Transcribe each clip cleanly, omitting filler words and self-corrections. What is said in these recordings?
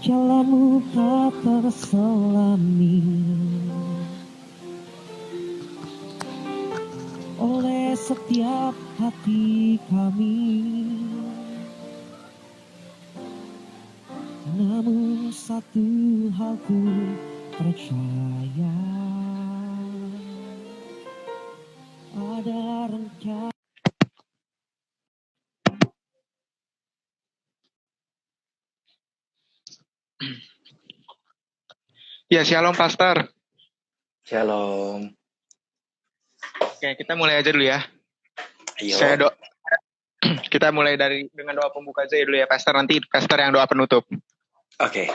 Jalanmu tak terselami oleh setiap hati kami. Namun satu hal ku percaya, ada rencana. Ya, shalom Pastor. Shalom. Oke, kita mulai aja dulu ya. Ayo. Kita mulai dengan doa pembuka aja dulu ya, Pastor. Nanti Pastor yang doa penutup. Oke.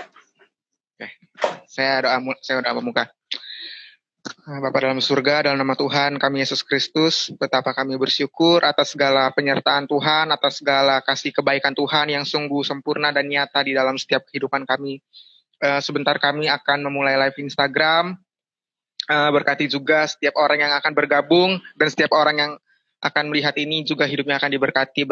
Saya doa pembuka. Bapa dalam surga, dalam nama Tuhan kami Yesus Kristus, betapa kami bersyukur atas segala penyertaan Tuhan, atas segala kasih kebaikan Tuhan yang sungguh sempurna dan nyata di dalam setiap kehidupan kami. Sebentar kami akan memulai live Instagram. Berkati juga setiap orang yang akan bergabung dan setiap orang yang akan melihat ini juga hidupnya akan berkati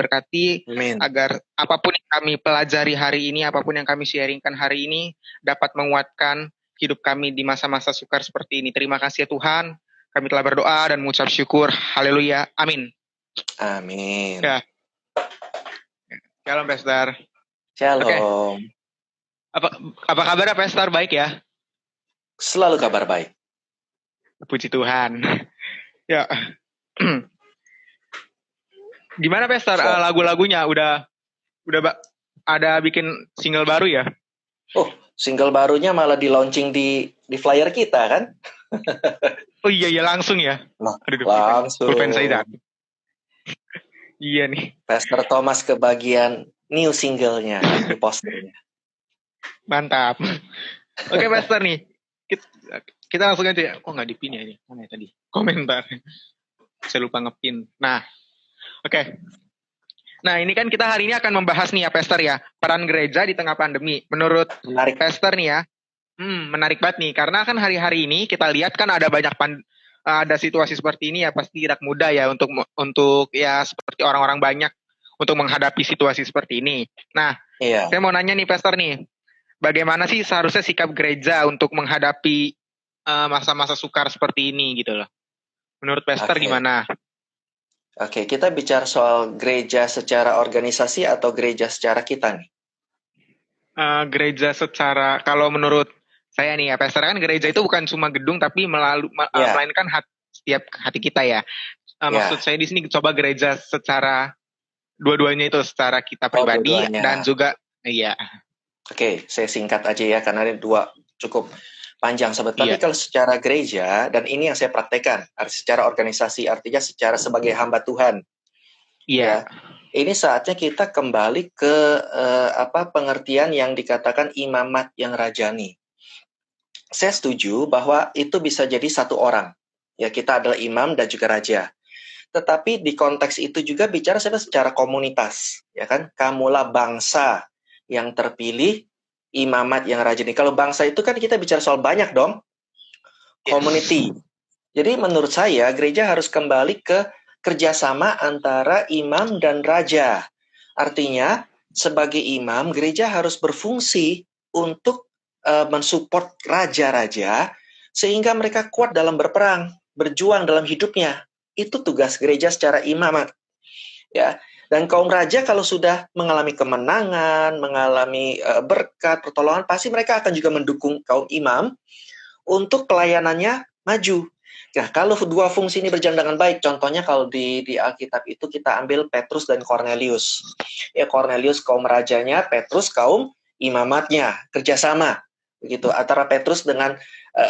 Amin. Agar apapun yang kami pelajari hari ini, apapun yang kami sharingkan hari ini dapat menguatkan hidup kami di masa-masa sukar seperti ini. Terima kasih ya Tuhan, kami telah berdoa dan mengucap syukur. Haleluya, amin. Amin. Ya. Shalom Pastor. Shalom. Oke. Apa kabar Pastor? Baik ya? Selalu kabar baik. Puji Tuhan. Ya. Gimana Pastor? Lagu-lagunya udah ada bikin single baru ya? Oh, single barunya malah di launching di flyer kita kan? Oh iya langsung ya. Langsung. Pulpen saya Iya nih. Pastor Thomas kebagian new singlenya di posternya. Mantap. Oke Pastor nih. Kita langsung aja ya. Kok nggak dipin ya ini? Mana ya tadi? Komentar. Saya lupa ngepin. Nah, oke. Nah, ini kan kita hari ini akan membahas nih ya, Pastor ya, peran gereja di tengah pandemi. Menurut Pastor nih ya, menarik banget nih, karena kan hari-hari ini kita lihat kan ada banyak ada situasi seperti ini ya, pasti tidak mudah ya untuk ya seperti orang-orang banyak untuk menghadapi situasi seperti ini. Nah, saya mau nanya nih, Pastor nih, bagaimana sih seharusnya sikap gereja untuk menghadapi masa-masa sukar seperti ini gitu loh? Menurut Pastor gimana? Oke, kita bicara soal gereja secara organisasi atau gereja secara kita nih? Gereja secara, kalau menurut saya nih ya, Pastor, kan gereja itu bukan cuma gedung tapi melainkan setiap hati kita ya. Maksud saya di sini coba gereja secara dua-duanya itu, secara kita pribadi dan juga iya. Oke, saya singkat aja ya karena ini dua cukup panjang sebetulnya. Tapi kalau secara gereja, dan ini yang saya praktekkan, secara organisasi, artinya secara sebagai hamba Tuhan. Iya. Ini saatnya kita kembali ke pengertian yang dikatakan imamat yang rajani. Saya setuju bahwa itu bisa jadi satu orang. Ya, kita adalah imam dan juga raja. Tetapi di konteks itu juga bicara secara komunitas, ya kan? Kamulah bangsa yang terpilih, imamat yang rajani. Kalau bangsa itu kan kita bicara soal banyak dong. Community. Jadi menurut saya gereja harus kembali ke kerjasama antara imam dan raja. Artinya sebagai imam gereja harus berfungsi untuk mensupport raja-raja sehingga mereka kuat dalam berperang, berjuang dalam hidupnya. Itu tugas gereja secara imamat. Ya. Dan kaum raja kalau sudah mengalami kemenangan, mengalami berkat, pertolongan, pasti mereka akan juga mendukung kaum imam untuk pelayanannya maju. Nah, kalau dua fungsi ini berjalan dengan baik, contohnya kalau di Alkitab itu kita ambil Petrus dan Cornelius. Ya, Cornelius kaum rajanya, Petrus kaum imamatnya, kerjasama. Begitu, antara Petrus dengan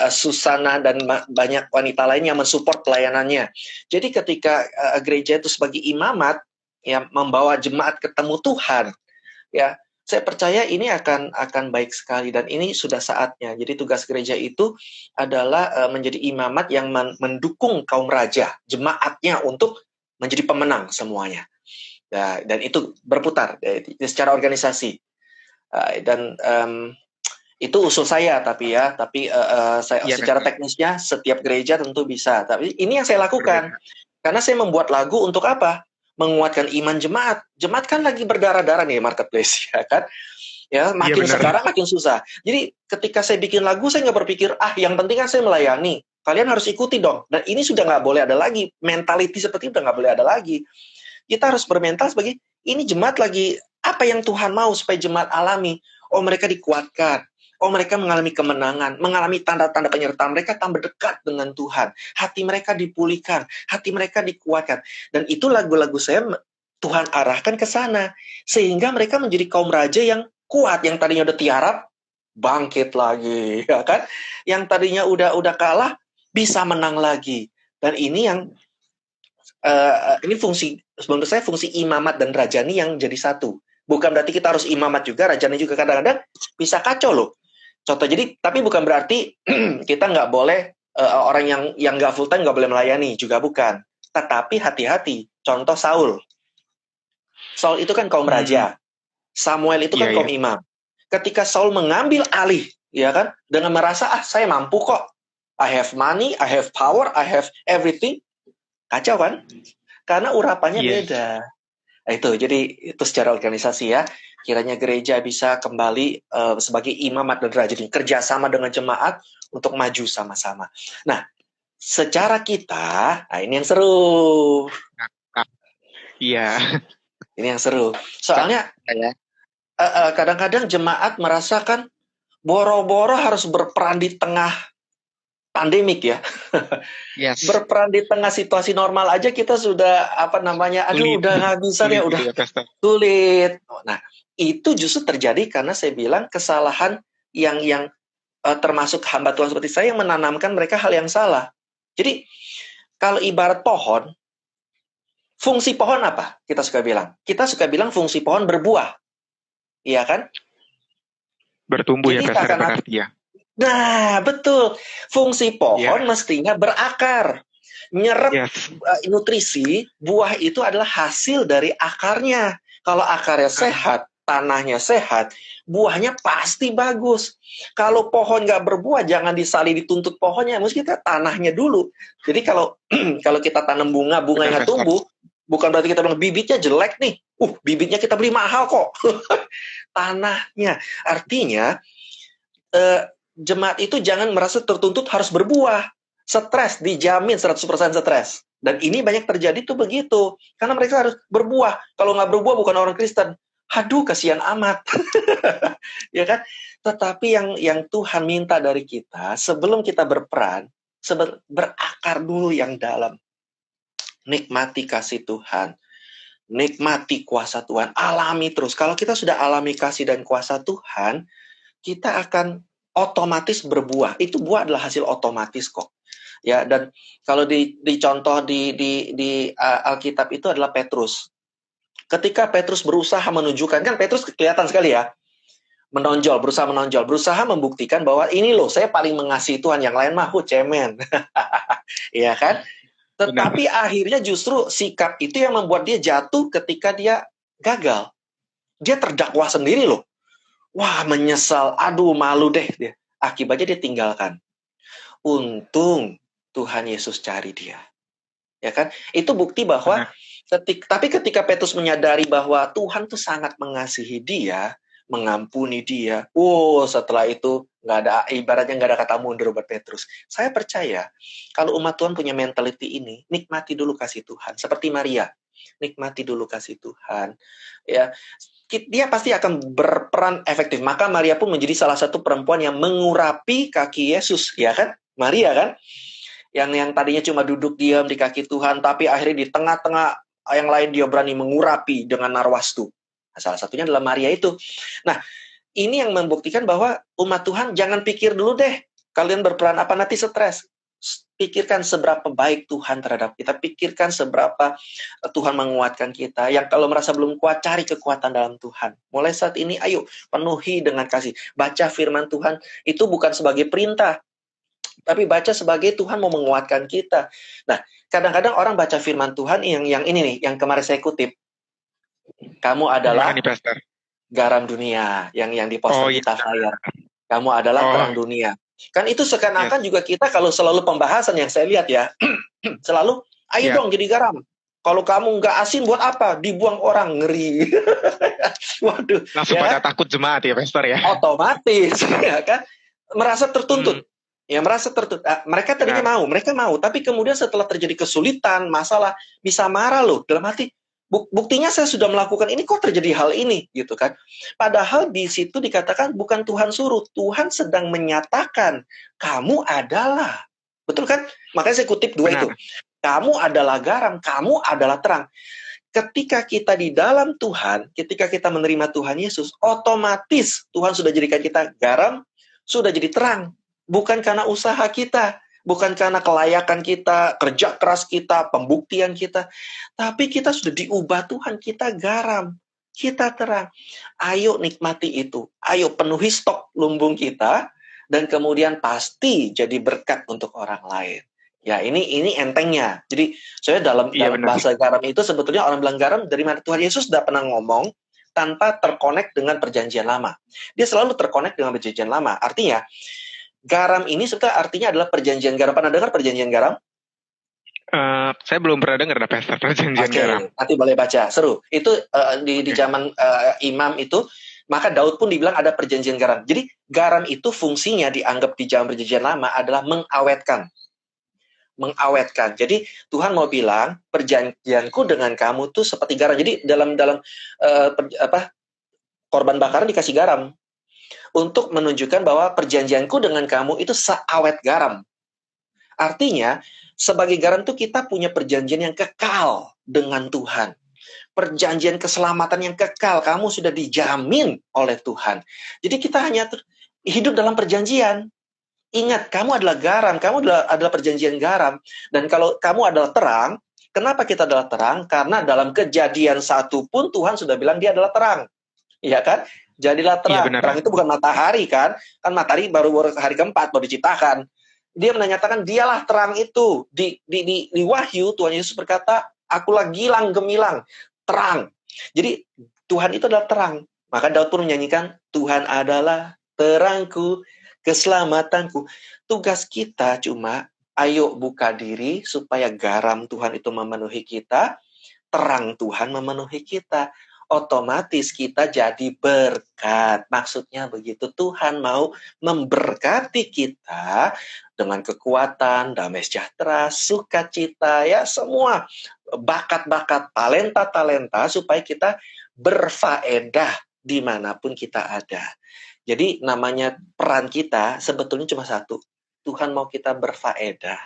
Susana dan banyak wanita lain yang mensupport pelayanannya. Jadi ketika gereja itu sebagai imamat, ya membawa jemaat ketemu Tuhan, ya saya percaya ini akan baik sekali dan ini sudah saatnya. Jadi tugas gereja itu adalah menjadi imamat yang mendukung kaum raja, jemaatnya untuk menjadi pemenang semuanya. Ya, dan itu berputar secara organisasi. Itu usul saya secara teknisnya setiap gereja tentu bisa. Tapi ini yang saya lakukan. Karena saya membuat lagu untuk apa? Menguatkan iman jemaat. Jemaat kan lagi berdarah-darah nih marketplace, ya kan? Ya, makin benar. sekarang makin susah. Jadi ketika saya bikin lagu, saya nggak berpikir, yang penting kan saya melayani. Kalian harus ikuti dong. Dan ini sudah nggak boleh ada lagi. Mentality seperti itu udah nggak boleh ada lagi. Kita harus bermental sebagai, ini jemaat lagi, apa yang Tuhan mau supaya jemaat alami? Oh, mereka dikuatkan. Oh, mereka mengalami kemenangan, mengalami tanda-tanda penyertaan. Mereka tambah dekat dengan Tuhan. Hati mereka dipulihkan, hati mereka dikuatkan. Dan itu lagu-lagu saya, Tuhan arahkan ke sana. Sehingga mereka menjadi kaum raja yang kuat, yang tadinya udah tiarap, bangkit lagi, ya kan? Yang tadinya udah kalah, bisa menang lagi. Dan ini yang ini fungsi, menurut saya fungsi imamat dan rajani yang jadi satu. Bukan berarti kita harus imamat juga, rajani juga. Kadang-kadang bisa kacau loh. Contoh, jadi, tapi bukan berarti kita nggak boleh, orang yang nggak full time nggak boleh melayani, juga bukan. Tetapi hati-hati. Contoh Saul. Saul itu kan kaum raja. Samuel itu kan kaum imam. Ketika Saul mengambil alih, ya kan, dengan merasa, saya mampu kok. I have money, I have power, I have everything. Kacau kan? Karena urapannya beda. Nah, jadi itu secara organisasi ya. Kiranya gereja bisa kembali sebagai imamat dan raja, kerjasama dengan jemaat untuk maju sama-sama. Nah, secara kita, ini yang seru. Iya. Ini yang seru. Soalnya kadang-kadang jemaat merasakan boro-boro harus berperan di tengah pandemik ya. Yes. Berperan di tengah situasi normal aja kita sudah udah nggak bisa ya, udah sulit. Nah, itu justru terjadi karena saya bilang kesalahan yang termasuk hamba Tuhan seperti saya yang menanamkan mereka hal yang salah. Jadi kalau ibarat pohon, fungsi pohon apa? Kita suka bilang fungsi pohon berbuah. Iya kan? Bertumbuh. Jadi, ya, Pastor, ya. Nah, betul. Fungsi pohon mestinya berakar. Nyerap nutrisi, buah itu adalah hasil dari akarnya. Kalau akarnya sehat, tanahnya sehat, buahnya pasti bagus. Kalau pohon nggak berbuah, jangan dituntut pohonnya. Mesti kita tanahnya dulu. Jadi kalau kita tanam bunga nggak tumbuh, bukan berarti kita bilang bibitnya jelek nih. Bibitnya kita beli mahal kok. Tanahnya. Artinya, jemaat itu jangan merasa tertuntut harus berbuah. Stres, dijamin 100% stres. Dan ini banyak terjadi tuh begitu. Karena mereka harus berbuah. Kalau nggak berbuah bukan orang Kristen. Aduh, kasihan amat. Ya kan? Tetapi yang Tuhan minta dari kita, sebelum kita berperan, berakar dulu yang dalam. Nikmati kasih Tuhan. Nikmati kuasa Tuhan. Alami terus. Kalau kita sudah alami kasih dan kuasa Tuhan, kita akan otomatis berbuah. Itu buah adalah hasil otomatis kok. Ya, dan kalau dicontoh di Alkitab itu adalah Petrus. Ketika Petrus berusaha menunjukkan, kan Petrus kelihatan sekali ya, berusaha membuktikan bahwa ini loh, saya paling mengasihi Tuhan, yang lain mah cemen. Iya kan? Tetapi akhirnya justru sikap itu yang membuat dia jatuh ketika dia gagal. Dia terdakwa sendiri loh. Wah, menyesal. Aduh, malu deh dia. Akibatnya dia tinggalkan. Untung Tuhan Yesus cari dia. Ya kan? Itu bukti bahwa tapi ketika Petrus menyadari bahwa Tuhan tuh sangat mengasihi dia, mengampuni dia. Setelah itu ibaratnya nggak ada kata mundur buat Petrus. Saya percaya kalau umat Tuhan punya mentality ini, nikmati dulu kasih Tuhan. Seperti Maria, nikmati dulu kasih Tuhan. Ya, dia pasti akan berperan efektif. Maka Maria pun menjadi salah satu perempuan yang mengurapi kaki Yesus, ya kan? Maria kan? Yang tadinya cuma duduk diam di kaki Tuhan, tapi akhirnya di tengah-tengah yang lain dia berani mengurapi dengan narwastu. Salah satunya adalah Maria itu. Nah, ini yang membuktikan bahwa umat Tuhan jangan pikir dulu deh, kalian berperan apa nanti stres. Pikirkan seberapa baik Tuhan terhadap kita. Pikirkan seberapa Tuhan menguatkan kita. Yang kalau merasa belum kuat, cari kekuatan dalam Tuhan. Mulai saat ini, ayo penuhi dengan kasih. Baca firman Tuhan itu bukan sebagai perintah, tapi baca sebagai Tuhan mau menguatkan kita. Nah, kadang-kadang orang baca firman Tuhan yang ini nih, yang kemarin saya kutip. Kamu adalah garam dunia, yang di poster kita flyer. Kamu adalah terang dunia. Kan itu seakan-akan juga kita kalau selalu pembahasan yang saya lihat ya, selalu ayo dong jadi garam. Kalau kamu nggak asin buat apa? Dibuang orang, ngeri. Waduh, Langsung ya pada kan? takut jemaat ya, Pastor ya. Otomatis, ya kan? Merasa tertuntut. Hmm, Ya, merasa tertuntut. Mereka tadinya benar. mereka mau, tapi kemudian setelah terjadi kesulitan, masalah, bisa marah loh. Dalam hati, buktinya saya sudah melakukan ini, kok terjadi hal ini, gitu kan? Padahal di situ dikatakan bukan Tuhan suruh, Tuhan sedang menyatakan kamu adalah, betul kan? Makanya saya kutip dua itu. Benar. Kamu adalah garam, kamu adalah terang. Ketika kita di dalam Tuhan, ketika kita menerima Tuhan Yesus, otomatis Tuhan sudah jadikan kita garam, sudah jadi terang. Bukan karena usaha kita, bukan karena kelayakan kita, kerja keras kita, pembuktian kita, tapi kita sudah diubah Tuhan, kita garam, kita terang. Ayo nikmati itu, ayo penuhi stok lumbung kita, dan kemudian pasti jadi berkat untuk orang lain. Ya, ini entengnya. Jadi saya dalam Iya benar. bahasa garam itu sebetulnya orang bilang garam dari mana Tuhan Yesus sudah pernah ngomong tanpa terkonek dengan perjanjian lama. Dia selalu terkonek dengan perjanjian lama. Artinya garam ini sebetulnya artinya adalah perjanjian garam. Pernah dengar perjanjian garam? Saya belum pernah dengar ada Pastor perjanjian garam. Nanti boleh baca, seru. Itu di zaman Imam itu, maka Daud pun dibilang ada perjanjian garam. Jadi garam itu fungsinya dianggap di zaman perjanjian lama adalah mengawetkan. Jadi Tuhan mau bilang perjanjianku dengan kamu tuh seperti garam. Jadi dalam korban bakaran dikasih garam untuk menunjukkan bahwa perjanjianku dengan kamu itu seawet garam. Artinya sebagai garam tuh kita punya perjanjian yang kekal dengan Tuhan. Perjanjian keselamatan yang kekal, kamu sudah dijamin oleh Tuhan. Jadi kita hanya hidup dalam perjanjian. Ingat, kamu adalah garam, kamu adalah perjanjian garam. Dan kalau kamu adalah terang, kenapa kita adalah terang? Karena dalam Kejadian 1 pun Tuhan sudah bilang dia adalah terang. Iya kan? Jadilah terang. Iya, Terang itu bukan matahari kan? Kan matahari baru hari keempat, baru diciptakan. Dia menyatakan dialah terang itu. Di Wahyu, Tuhan Yesus berkata, akulah gilang gemilang, terang. Jadi Tuhan itu adalah terang. Maka Daud pun menyanyikan, Tuhan adalah terangku, keselamatanku. Tugas kita cuma, ayo buka diri supaya garam Tuhan itu memenuhi kita, terang Tuhan memenuhi kita. Otomatis kita jadi berkat. Maksudnya begitu, Tuhan mau memberkati kita dengan kekuatan, damai sejahtera, sukacita, ya semua bakat-bakat, talenta-talenta supaya kita berfaedah dimanapun kita ada. Jadi namanya peran kita sebetulnya cuma satu. Tuhan mau kita berfaedah,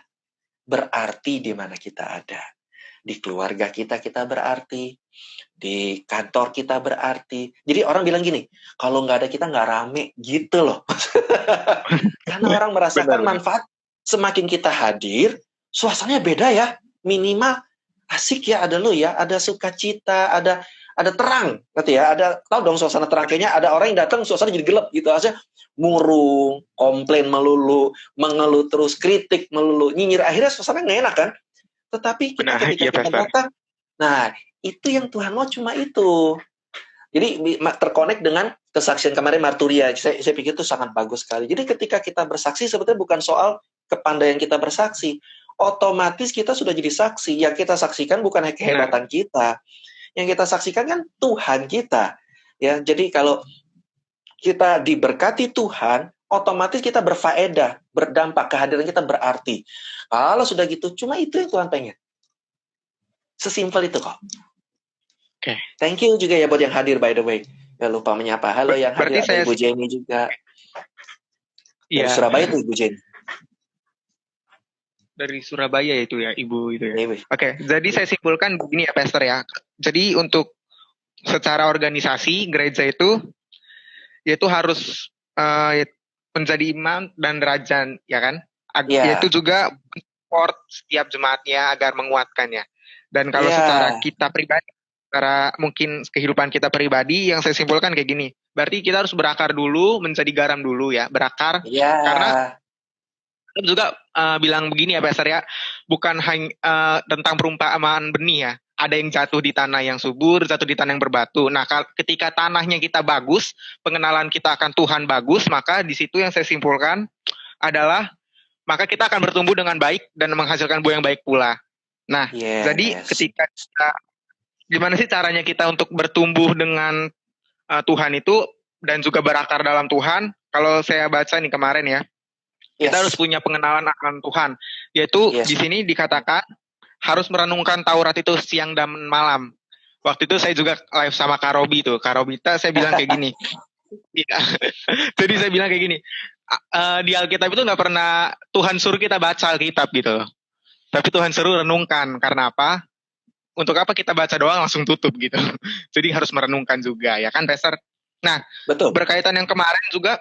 berarti di mana kita ada. Di keluarga kita berarti, di kantor kita berarti. Jadi orang bilang gini, kalau nggak ada kita nggak rame, gitu loh. Karena orang merasakan manfaat. Semakin kita hadir, suasananya beda ya. Minimal asik ya, ada lu ya, ada sukacita, ada terang, gitu ya. Tahu dong suasana terang, kayaknya ada orang yang datang suasana jadi gelap gitu aja. Murung, komplain melulu, mengeluh terus, kritik melulu, nyinyir, akhirnya suasana nggak enak kan. Tetapi ketika kita datang, nah itu yang Tuhan mau cuma itu. Jadi terkonek dengan kesaksian kemarin marturia. Saya pikir itu sangat bagus sekali. Jadi ketika kita bersaksi sebetulnya bukan soal kepandaian kita bersaksi. Otomatis kita sudah jadi saksi. Yang kita saksikan bukan kehebatan kita. Yang kita saksikan kan Tuhan kita. Ya, jadi kalau kita diberkati Tuhan, otomatis kita berfaedah, berdampak, kehadiran kita berarti. Kalau sudah gitu, cuma itu yang Tuhan pengen. Sesimpel itu kok. Oke. Thank you juga ya buat yang hadir, by the way. Gak lupa menyapa. Halo yang hadir, ada Ibu Jenny juga. Dari Surabaya tuh Ibu Jenny. Dari Surabaya itu ya, Ibu itu ya. Ibu. Oke, jadi saya simpulkan begini ya, Pastor ya. Jadi untuk secara organisasi gereja itu, yaitu harus menjadi imam dan rajan, ya kan? Yaitu juga support setiap jemaatnya agar menguatkannya. Dan kalau secara kita pribadi, secara mungkin kehidupan kita pribadi, yang saya simpulkan kayak gini. Berarti kita harus berakar dulu, menjadi garam dulu ya, berakar. Karena juga bilang begini ya Pastor ya, bukan hanya tentang perumpamaan benih ya. Ada yang jatuh di tanah yang subur, jatuh di tanah yang berbatu. Nah, ketika tanahnya kita bagus, pengenalan kita akan Tuhan bagus, maka di situ yang saya simpulkan adalah maka kita akan bertumbuh dengan baik dan menghasilkan buah yang baik pula. Nah, jadi Yes. ketika kita, gimana sih caranya kita untuk bertumbuh dengan Tuhan itu dan juga berakar dalam Tuhan? Kalau saya baca nih kemarin ya, kita harus Yes. punya pengenalan akan Tuhan, yaitu Yes. di sini dikatakan harus merenungkan Taurat itu siang dan malam. Waktu itu saya juga live sama Kak Robi tuh. Kak Robita saya bilang kayak gini. Iya. Jadi saya bilang kayak gini. Di Alkitab itu nggak pernah Tuhan suruh kita baca Alkitab gitu. Tapi Tuhan suruh renungkan. Karena apa? Untuk apa kita baca doang langsung tutup gitu. Jadi harus merenungkan juga ya kan, Pastor? Nah, Betul. berkaitan yang kemarin juga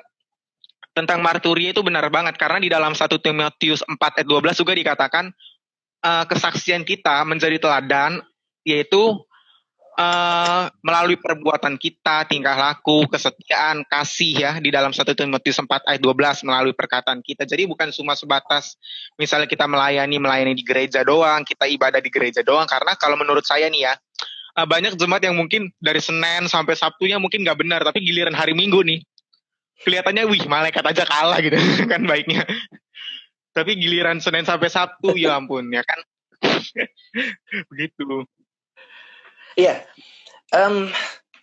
tentang marturia itu benar banget. Karena di dalam 1 Timotius 4 ayat 12 juga dikatakan kesaksian kita menjadi teladan, yaitu melalui perbuatan kita, tingkah laku, kesetiaan, kasih ya, di dalam 1 Timotius 4 ayat 12 melalui perkataan kita. Jadi bukan cuma sebatas misalnya kita melayani di gereja doang, kita ibadah di gereja doang, karena kalau menurut saya nih ya, banyak jemaat yang mungkin dari Senin sampai Sabtunya mungkin nggak benar, tapi giliran hari Minggu nih, kelihatannya wih malaikat aja kalah gitu kan baiknya. Tapi giliran Senin sampai Sabtu ya ampun ya kan. Begitu. Iya.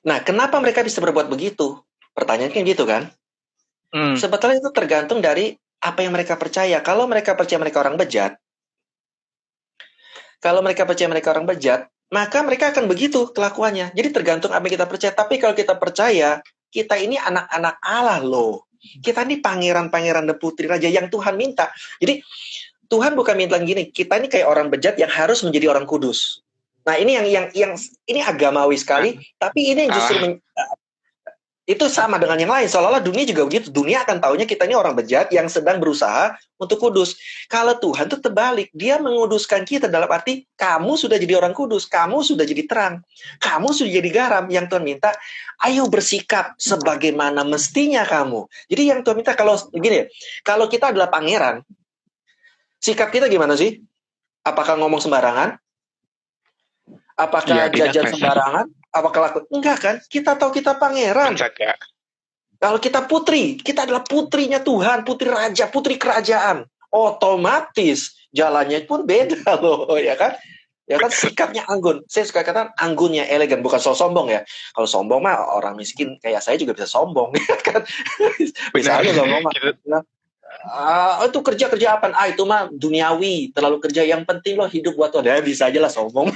Nah, kenapa mereka bisa berbuat begitu? Pertanyaannya kan gitu kan? Sebetulnya itu tergantung dari apa yang mereka percaya. Kalau mereka percaya mereka orang bejat, maka mereka akan begitu kelakuannya. Jadi tergantung apa yang kita percaya. Tapi kalau kita percaya, kita ini anak-anak Allah loh. Kita ini pangeran-pangeran dan putri raja yang Tuhan minta. Jadi Tuhan bukan minta gini, kita ini kayak orang bejat yang harus menjadi orang kudus. Nah, ini yang ini agamawi sekali, tapi ini yang justru itu sama dengan yang lain. Seolah-olah dunia juga begitu. Dunia akan taunya kita ini orang bejat yang sedang berusaha untuk kudus. Kalau Tuhan itu terbalik, Dia menguduskan kita dalam arti kamu sudah jadi orang kudus, kamu sudah jadi terang, kamu sudah jadi garam. Yang Tuhan minta, ayo bersikap sebagaimana mestinya kamu. Jadi yang Tuhan minta kalau gini, kalau kita adalah pangeran, sikap kita gimana sih? Apakah ngomong sembarangan? Apakah jajan sembarangan? Apakah laku? Enggak kan? Kita tahu kita pangeran. Menjaga. Kalau kita putri, kita adalah putrinya Tuhan, putri raja, putri kerajaan. Otomatis jalannya pun beda loh, ya kan? Ya kan, sikapnya anggun. Saya suka kata anggunnya elegan, bukan sombong ya. Kalau sombong mah orang miskin kayak saya juga bisa sombong, kan? Bisa aja sombong mah. Itu kerja apa? Itu mah duniawi, terlalu kerja. Yang penting lo hidup buat Tuhan. Ya bisa aja lah sombong.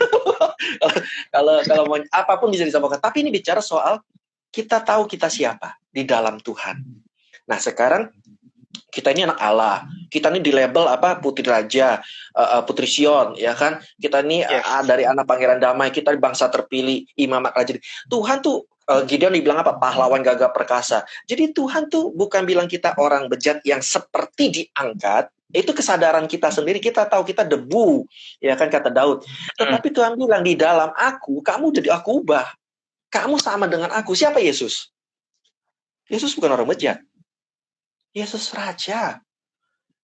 kalau mau apapun bisa disombongkan. Tapi ini bicara soal kita tahu kita siapa di dalam Tuhan. Nah, sekarang kita ini anak Allah. Kita ini di label apa? Putri Raja, Putri Sion, ya kan? Kita ini dari anak Pangeran Damai. Kita bangsa terpilih, imam raja. Tuhan tuh Gideon dibilang apa? Pahlawan gagah perkasa. Jadi Tuhan tuh bukan bilang kita orang bejat yang seperti diangkat. Itu kesadaran kita sendiri. Kita tahu kita debu, ya kan kata Daud. Tetapi Tuhan bilang di dalam aku, kamu jadi aku ubah. Kamu sama dengan aku. Siapa Yesus? Yesus bukan orang bejat. Yesus Raja.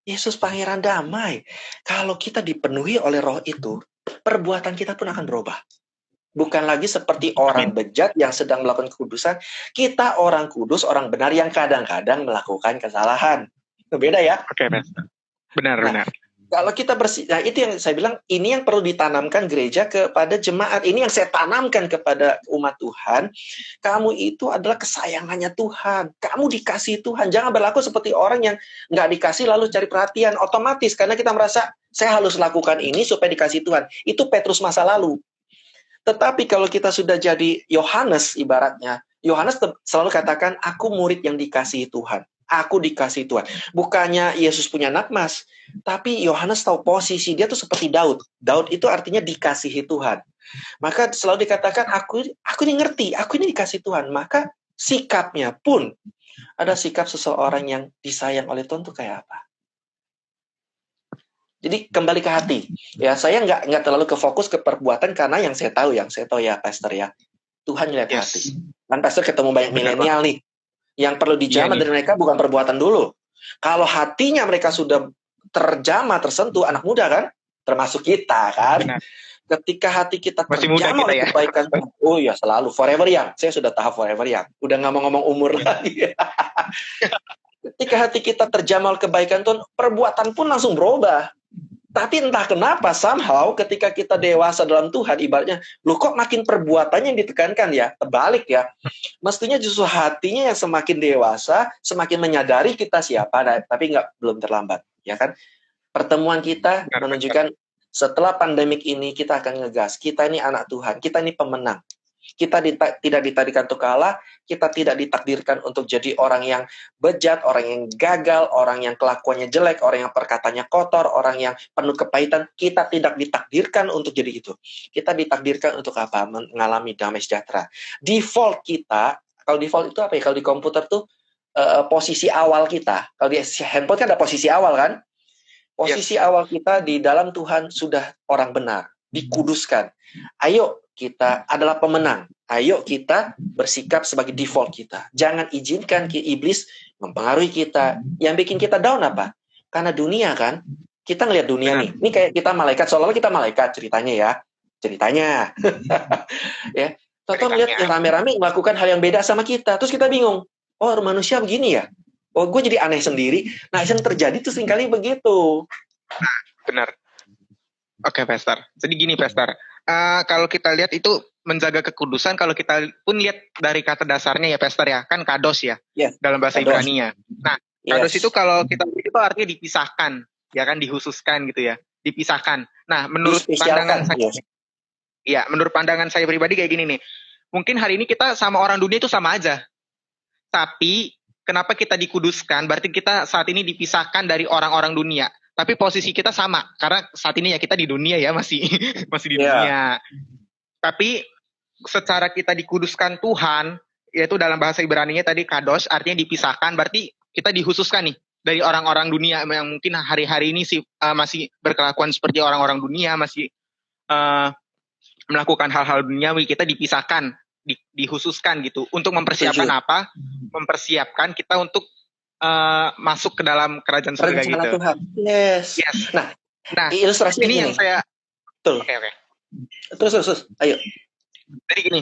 Yesus Pangeran Damai. Kalau kita dipenuhi oleh roh itu, perbuatan kita pun akan berubah. Bukan lagi seperti orang bejat yang sedang melakukan kekudusan. Kita orang kudus, orang benar yang kadang-kadang melakukan kesalahan. Beda ya? Oke, benar. Kalau kita nah itu yang saya bilang, ini yang perlu ditanamkan gereja kepada jemaat. Ini yang saya tanamkan kepada umat Tuhan. Kamu itu adalah kesayangannya Tuhan. Kamu dikasih Tuhan. Jangan berlaku seperti orang yang nggak dikasih lalu cari perhatian. Otomatis, karena kita merasa, saya harus lakukan ini supaya dikasih Tuhan. Itu Petrus masa lalu. Tetapi kalau kita sudah jadi Yohanes ibaratnya, Yohanes selalu katakan, aku murid yang dikasihi Tuhan. Aku dikasihi Tuhan. Bukannya Yesus punya anak mas, tapi Yohanes tahu posisi dia tuh seperti Daud. Daud itu artinya dikasihi Tuhan. Maka selalu dikatakan, aku ini ngerti, aku ini dikasihi Tuhan. Maka sikapnya pun ada sikap seseorang yang disayang oleh Tuhan itu kayak apa? Jadi kembali ke hati. Ya, saya nggak terlalu ke fokus ke perbuatan karena yang saya tahu ya Pastor ya. Tuhan lihat hati. Kan Pastor ketemu banyak milenial nih. Yang perlu dijamah dari mereka bukan perbuatan dulu. Kalau hatinya mereka sudah terjamah, tersentuh, anak muda kan, termasuk kita kan. Benar. Ketika hati kita terjamah oleh kebaikan, oh ya selalu forever young. Saya sudah tahap forever young. Udah nggak mau ngomong umur lagi. Ketika hati kita terjamah oleh kebaikan Tuhan, perbuatan pun langsung berubah. Tapi entah kenapa somehow ketika kita dewasa dalam Tuhan, ibaratnya, loh kok makin perbuatannya yang ditekankan ya? Terbalik ya. Mestinya justru hatinya yang semakin dewasa, semakin menyadari kita siapa, tapi belum terlambat, ya kan? Pertemuan kita menunjukkan setelah pandemik ini kita akan ngegas. Kita ini anak Tuhan, kita ini pemenang. Kita tidak ditadikan untuk kalah, kita tidak ditakdirkan untuk jadi orang yang bejat, orang yang gagal, orang yang kelakuannya jelek, orang yang perkataannya kotor, orang yang penuh kepahitan. Kita tidak ditakdirkan untuk jadi itu. Kita ditakdirkan untuk apa? Mengalami damai sejahtera. Default kita, kalau default itu apa ya? Kalau di komputer tuh posisi awal kita. Kalau di handphone kan ada posisi awal kan? Posisi awal kita di dalam Tuhan sudah orang benar, dikuduskan. Ayo kita adalah pemenang. Ayo kita bersikap sebagai default kita. Jangan izinkan iblis mempengaruhi kita. Yang bikin kita down apa? Karena dunia kan. Kita ngelihat dunia nih. Ini kayak kita malaikat, seolah-olah kita malaikat ceritanya ya. Ceritanya. Ya. Tonton lihat rame-rame melakukan hal yang beda sama kita. Terus kita bingung. Oh, manusia begini ya? Oh, gue jadi aneh sendiri. Nah, yang terjadi tuh seringkali begitu. Benar. Oke, Pastor. Jadi gini, Pastor. Kalau kita lihat itu menjaga kekudusan, kalau kita pun lihat dari kata dasarnya ya, Pastor ya, kan kados ya, dalam bahasa Ibrani-nya. Nah, kados itu kalau kita lihat itu artinya dipisahkan, ya kan, dikhususkan gitu ya, dipisahkan. Nah, menurut pandangan saya, ya, menurut pandangan saya pribadi kayak gini nih. Mungkin hari ini kita sama orang dunia itu sama aja. Tapi kenapa kita dikuduskan? Berarti kita saat ini dipisahkan dari orang-orang dunia. Tapi posisi kita sama, karena saat ini ya kita di dunia ya, masih di dunia. Tapi secara kita dikuduskan Tuhan, yaitu dalam bahasa Ibrani-nya tadi kados, artinya dipisahkan, berarti kita dikhususkan nih dari orang-orang dunia yang mungkin hari-hari ini masih berkelakuan seperti orang-orang dunia, masih melakukan hal-hal duniawi. Kita dipisahkan, dikhususkan gitu. Untuk mempersiapkan apa? Mempersiapkan kita untuk masuk ke dalam kerajaan surga gitu. Tuhan. Yes. Nah, ilustrasi ini yang saya betul. Oke. Terus. Ayo. Jadi gini,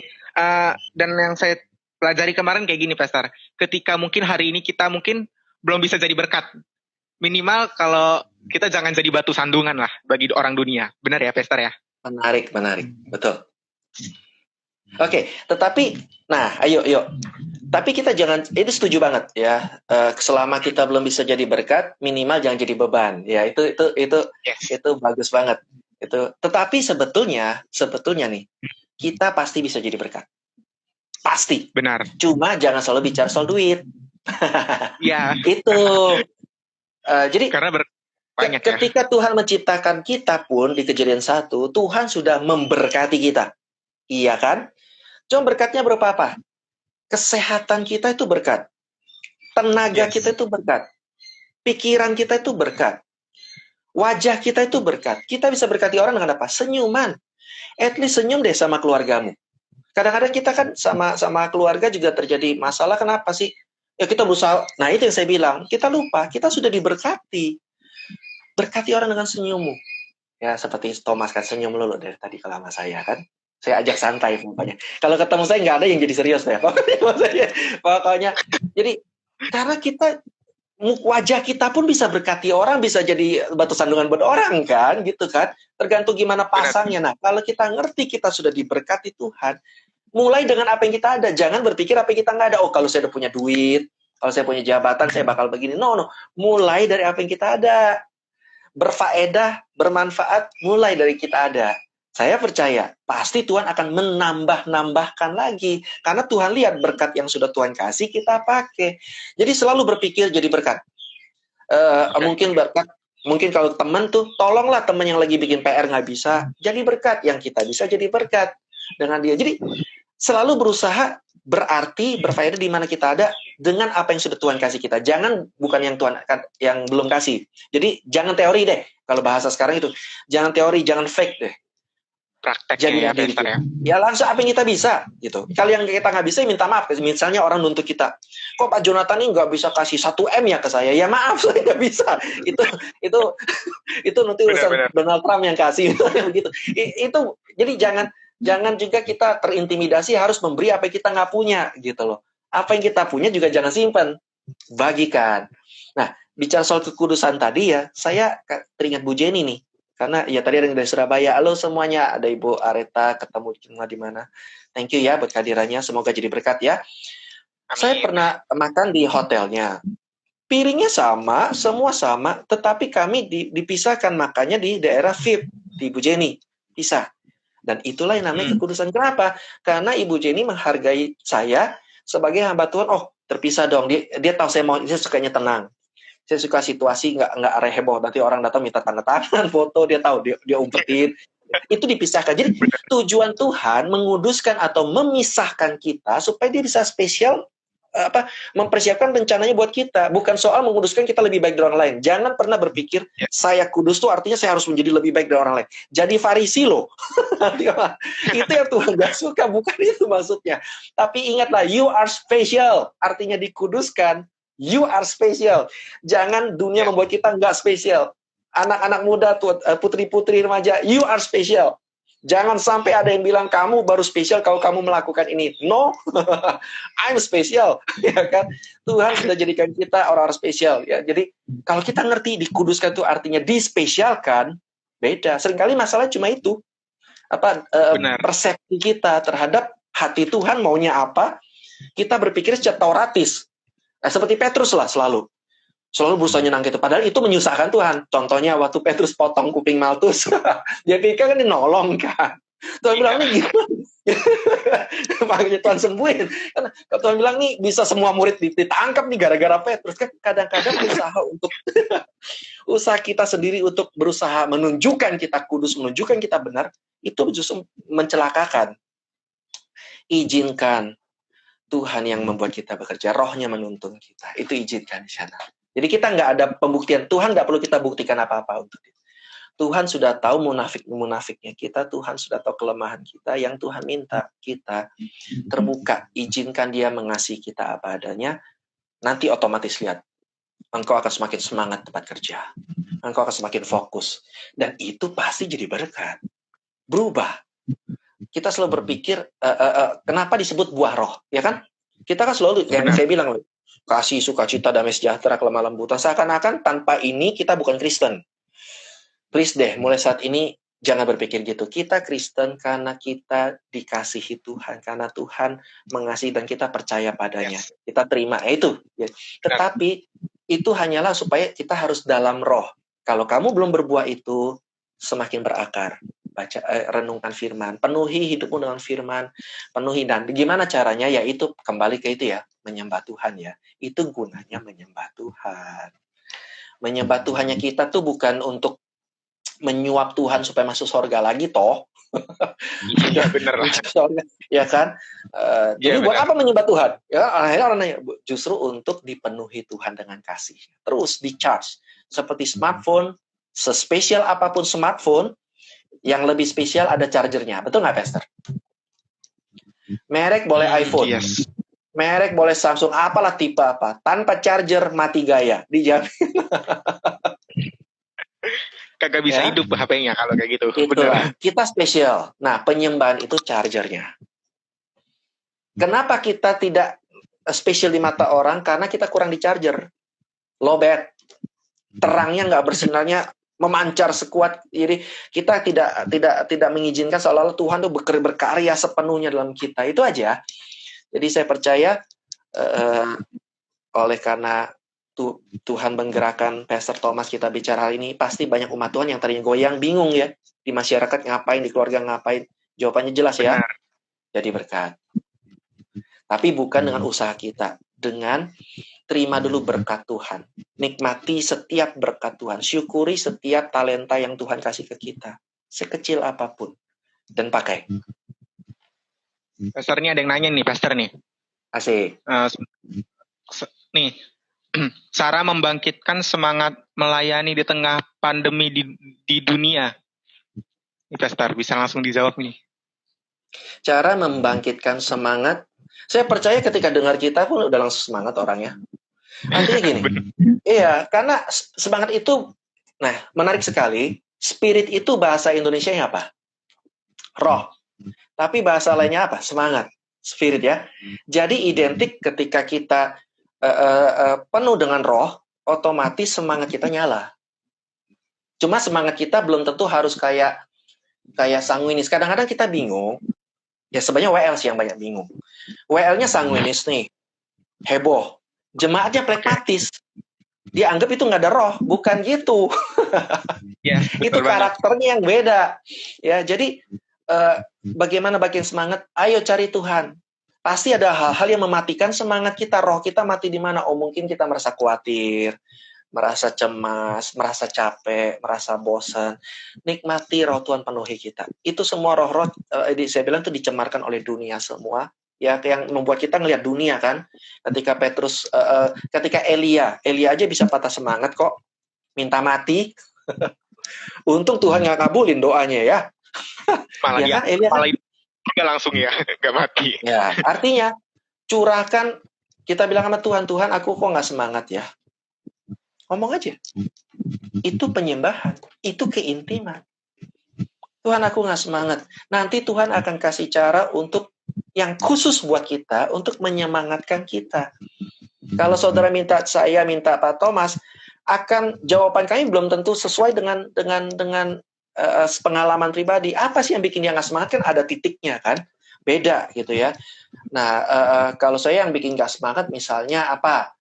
dan yang saya pelajari kemarin kayak gini, Pastor. Ketika mungkin hari ini kita mungkin belum bisa jadi berkat. Minimal kalau kita jangan jadi batu sandungan lah bagi orang dunia. Benar ya, Pastor ya? Menarik. Betul. Oke, tetapi, nah, ayo. Tapi kita jangan, itu setuju banget ya. Selama kita belum bisa jadi berkat, minimal jangan jadi beban. Ya, itu bagus banget. Itu. Tetapi sebetulnya nih, kita pasti bisa jadi berkat. Pasti. Benar. Cuma jangan selalu bicara soal duit. Ya. Itu. Jadi karena banyak ketika Tuhan menciptakan kita pun di Kejadian 1, Tuhan sudah memberkati kita. Iya kan? Cuma berkatnya berupa apa? Kesehatan kita itu berkat. Tenaga kita itu berkat. Pikiran kita itu berkat. Wajah kita itu berkat. Kita bisa berkati orang dengan apa? Senyuman. At least senyum deh sama keluargamu. Kadang-kadang kita kan sama keluarga juga terjadi masalah. Kenapa sih? Ya kita berusaha. Nah itu yang saya bilang. Kita lupa. Kita sudah diberkati. Berkati orang dengan senyummu. Ya seperti Thomas kan senyum lulu dari tadi kalau sama saya kan. Saya ajak santai pokoknya. Kalau ketemu saya nggak ada yang jadi serius ya. Pokoknya. Jadi karena kita wajah kita pun bisa berkati orang, bisa jadi batu sandungan buat orang kan, gitu kan. Tergantung gimana pasangnya. Nah, kalau kita ngerti kita sudah diberkati Tuhan, mulai dengan apa yang kita ada. Jangan berpikir apa yang kita nggak ada. Oh, kalau saya udah punya duit, kalau saya punya jabatan, saya bakal begini. No. Mulai dari apa yang kita ada. Berfaedah, bermanfaat, mulai dari kita ada. Saya percaya, pasti Tuhan akan menambah-nambahkan lagi. Karena Tuhan lihat berkat yang sudah Tuhan kasih, kita pakai. Jadi selalu berpikir jadi berkat. Mungkin kalau teman tuh, tolonglah teman yang lagi bikin PR nggak bisa, jadi berkat. Yang kita bisa jadi berkat dengan dia. Jadi selalu berusaha berarti, berfaedah di mana kita ada, dengan apa yang sudah Tuhan kasih kita. Jangan bukan yang Tuhan yang belum kasih. Jadi jangan teori deh. Kalau bahasa sekarang itu, jangan teori, jangan fake deh. Prakteknya ya langsung apa yang kita bisa gitu. Kalau yang kita nggak bisa minta maaf. Misalnya orang nuntut kita, kok Pak Jonathan ini nggak bisa kasih 1 M ya ke saya? Ya maaf, saya nggak bisa. Itu nanti urusan Donald Trump yang kasih begitu. Itu jadi jangan juga kita terintimidasi harus memberi apa yang kita nggak punya gitu loh. Apa yang kita punya juga jangan simpan, bagikan. Nah, bicara soal kekudusan tadi ya, saya teringat Bu Jenny nih. Karena ya tadi ada yang dari Surabaya. Halo semuanya, ada Ibu Areta, ketemu di mana. Thank you ya buat kehadirannya, semoga jadi berkat ya. Saya pernah makan di hotelnya. Piringnya sama, semua sama, tetapi kami dipisahkan makannya di daerah VIP, di Ibu Jenny. Pisah. Dan itulah yang namanya kekudusan. Kenapa? Karena Ibu Jenny menghargai saya sebagai hamba Tuhan. Oh, terpisah dong. Dia tahu dia sukanya tenang. Saya suka situasi nggak heboh. Nanti orang datang minta tanda tangan, foto, dia tahu, dia umpetin. Itu dipisahkan. Jadi tujuan Tuhan menguduskan atau memisahkan kita supaya dia bisa spesial mempersiapkan rencananya buat kita. Bukan soal menguduskan kita lebih baik dari orang lain. Jangan pernah berpikir saya kudus tuh artinya saya harus menjadi lebih baik dari orang lain. Jadi Farisi loh. Itu yang Tuhan gak suka, bukan itu maksudnya. Tapi ingatlah, you are special. Artinya dikuduskan, you are special. Jangan dunia membuat kita nggak spesial. Anak-anak muda, putri-putri remaja, you are special. Jangan sampai ada yang bilang kamu baru spesial kalau kamu melakukan ini. No, I'm special, ya kan? Tuhan sudah jadikan kita orang-orang spesial, ya. Jadi kalau kita ngerti dikuduskan itu artinya dispesialkan, beda. Seringkali masalah cuma itu, persepsi kita terhadap hati Tuhan maunya apa. Kita berpikir secara teoretis, seperti Petrus lah selalu berusaha nyenang gitu. Padahal itu menyusahkan Tuhan. Contohnya waktu Petrus potong kuping Maltus, dia pikir kan dia nolong kan. Tuhan bilang nih gimana? Makanya Tuhan sembuhin. Karena Tuhan bilang nih bisa semua murid ditangkap nih gara-gara Petrus. Kan kadang-kadang usaha untuk usaha kita sendiri untuk berusaha menunjukkan kita kudus, menunjukkan kita benar, itu justru mencelakakan. Izinkan Tuhan yang membuat kita bekerja, rohnya menuntun kita. Itu izinkan di sana. Jadi kita nggak ada pembuktian. Tuhan nggak perlu kita buktikan apa-apa untuk itu. Tuhan sudah tahu munafiknya kita. Tuhan sudah tahu kelemahan kita. Yang Tuhan minta kita terbuka. Izinkan dia mengasihi kita apa adanya. Nanti otomatis lihat. Engkau akan semakin semangat tempat kerja. Engkau akan semakin fokus. Dan itu pasti jadi berkat. Berubah. Kita selalu berpikir, kenapa disebut buah roh? Ya kan? Kita kan selalu, yang saya bilang, kasih, sukacita, damai sejahtera, kelemah lembutan. Seakan-akan tanpa ini kita bukan Kristen. Please deh, mulai saat ini jangan berpikir gitu. Kita Kristen karena kita dikasihi Tuhan, karena Tuhan mengasihi dan kita percaya padanya. Kita terima itu. Ya. Tetapi itu hanyalah supaya kita harus dalam roh. Kalau kamu belum berbuah itu, semakin berakar. Baca, renungkan firman, penuhi hidupmu dengan firman, penuhi. Dan gimana caranya? Ya itu kembali ke itu ya, menyembah Tuhan ya. Itu gunanya menyembah Tuhan. Menyembah Tuhannya kita tuh bukan untuk menyuap Tuhan supaya masuk surga lagi toh. Iya benar lah. Ya kan? Jadi buat apa menyembah Tuhan? Ya akhirnya orang nanya, justru untuk dipenuhi Tuhan dengan kasih. Terus di charge seperti smartphone, sespesial apapun smartphone. Yang lebih spesial ada chargernya. Betul nggak, Pastor? Merek boleh iPhone. Yes. Merek boleh Samsung. Apalah tipe apa. Tanpa charger, mati gaya. Dijamin. Kagak bisa hidup HP-nya kalau kayak gitu. Itulah. Kita spesial. Nah, penyembahan itu chargernya. Kenapa kita tidak spesial di mata orang? Karena kita kurang di charger. Low bat. Terangnya nggak bersinarnya memancar sekuat. Jadi kita tidak mengizinkan seolah-olah Tuhan tuh berkarya sepenuhnya dalam kita. Itu aja. Jadi saya percaya oleh karena Tuhan menggerakkan Pastor Thomas kita bicara hal ini, pasti banyak umat Tuhan yang tadinya goyang, bingung ya, di masyarakat ngapain, di keluarga ngapain. Jawabannya jelas ya. Jadi berkat. Tapi bukan dengan usaha kita, dengan terima dulu berkat Tuhan. Nikmati setiap berkat Tuhan. Syukuri setiap talenta yang Tuhan kasih ke kita. Sekecil apapun. Dan pakai. Pastor, ini ada yang nanya nih, Pastor nih. Asik. Nih, cara membangkitkan semangat melayani di tengah pandemi di dunia. Ini Pastor, bisa langsung dijawab nih. Cara membangkitkan semangat. Saya percaya ketika dengar kita pun udah langsung semangat orangnya. Artinya gini, iya, karena semangat itu, nah menarik sekali. Spirit itu bahasa Indonesianya apa? Roh. Tapi bahasa lainnya apa? Semangat. Spirit ya. Jadi identik ketika kita penuh dengan roh, otomatis semangat kita nyala. Cuma semangat kita belum tentu harus kayak sanguinis. Kadang-kadang kita bingung. Ya sebenarnya WL sih yang banyak bingung. WL-nya sanguinis nih, heboh. Jemaatnya pragmatis. Dia anggap itu nggak ada roh, bukan gitu. Ya, Itu betul banget. karakternya yang beda. Ya, jadi bagaimana bagian semangat? Ayo cari Tuhan. Pasti ada hal-hal yang mematikan semangat kita. Roh kita mati di mana? Oh, mungkin kita merasa khawatir, merasa cemas, merasa capek, merasa bosan. Nikmati roh Tuhan penuhi kita. Itu semua roh-roh, saya bilang itu dicemarkan oleh dunia semua. Ya, yang membuat kita ngelihat dunia kan. Ketika Petrus, ketika Elia aja bisa patah semangat kok, minta mati. Untung Tuhan nggak kabulin doanya ya. Malah Ya dia kan, Elia kan? nggak langsung ya, nggak mati. Ya, artinya curahkan, kita bilang sama Tuhan, Tuhan aku kok nggak semangat ya. Ngomong aja. Itu penyembahan, itu keintiman. Tuhan aku nggak semangat. Nanti Tuhan akan kasih cara untuk yang khusus buat kita, untuk menyemangatkan kita. Kalau saudara minta Pak Thomas, akan jawaban kami belum tentu sesuai dengan pengalaman pribadi. Apa sih yang bikin dia nggak semangat? Kan ada titiknya kan, beda gitu ya. Nah, kalau saya yang bikin nggak semangat, misalnya apa?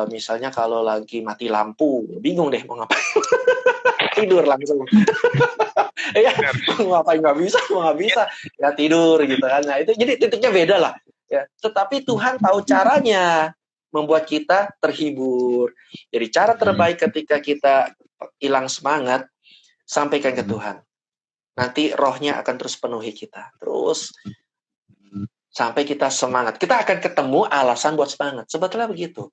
Misalnya kalau lagi mati lampu, bingung deh mau ngapain. Tidur langsung. Ya, mau ngapain nggak bisa, ya tidur gitu kan. Nah itu jadi titiknya beda lah. Ya, tetapi Tuhan tahu caranya membuat kita terhibur. Jadi cara terbaik ketika kita hilang semangat, sampaikan ke Tuhan. Nanti rohnya akan terus penuhi kita. Terus sampai kita semangat. Kita akan ketemu alasan buat semangat. Sebetulnya begitu.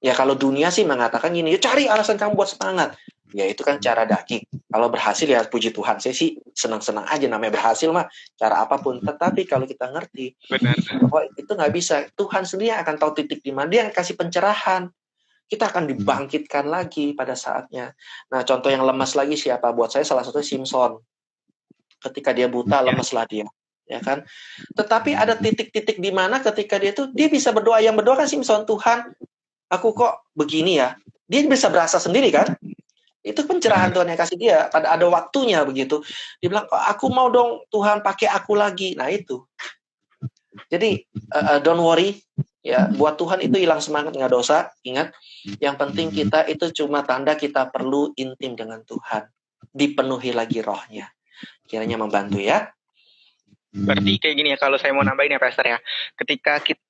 Ya kalau dunia sih mengatakan gini, ya cari alasan kamu buat semangat. Ya itu kan cara daging. Kalau berhasil ya puji Tuhan. Saya sih senang-senang aja namanya berhasil mah. Cara apapun. Tetapi kalau kita ngerti, Benar. bahwa itu nggak bisa. Tuhan sendiri akan tahu titik di mana. Dia yang kasih pencerahan. Kita akan dibangkitkan lagi pada saatnya. Nah contoh yang lemas lagi siapa? Buat saya salah satu Simpson. Ketika dia buta, lemeslah dia. Ya kan? Tetapi ada titik-titik di mana ketika dia bisa berdoa. Yang berdoa kan Simpson, Tuhan, aku kok begini ya. Dia bisa berasa sendiri kan? Itu pencerahan Tuhan yang kasih dia. Pada ada waktunya begitu. Dia bilang, aku mau dong Tuhan pakai aku lagi. Nah itu. Jadi don't worry. Ya, buat Tuhan itu hilang semangat nggak dosa. Ingat, yang penting kita itu cuma tanda kita perlu intim dengan Tuhan. Dipenuhi lagi rohnya. Kiranya membantu ya. Berarti kayak gini ya, kalau saya mau nambahin ya Pastor ya. Ketika kita,